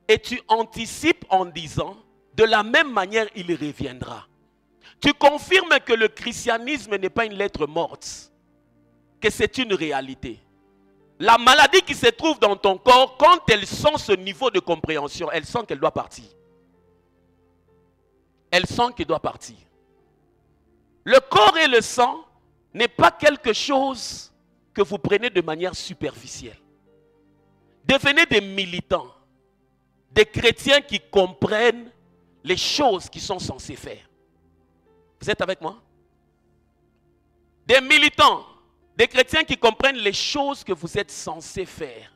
et tu anticipes en disant de la même manière il reviendra. Tu confirmes que le christianisme n'est pas une lettre morte, que c'est une réalité. La maladie qui se trouve dans ton corps, quand elle sent ce niveau de compréhension, elle sent qu'elle doit partir. Elle sent qu'elle doit partir. Le corps et le sang n'est pas quelque chose que vous prenez de manière superficielle. Devenez des militants, des chrétiens qui comprennent les choses qu'ils sont censés faire. Vous êtes avec moi? Des militants, des chrétiens qui comprennent les choses que vous êtes censés faire.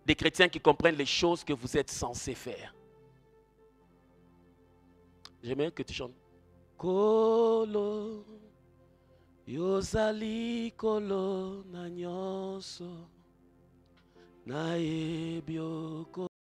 Des chrétiens qui comprennent les choses que vous êtes censés faire. J'aimerais que tu chantes. Kolo, yozali kolo na nyonso, na ebioko.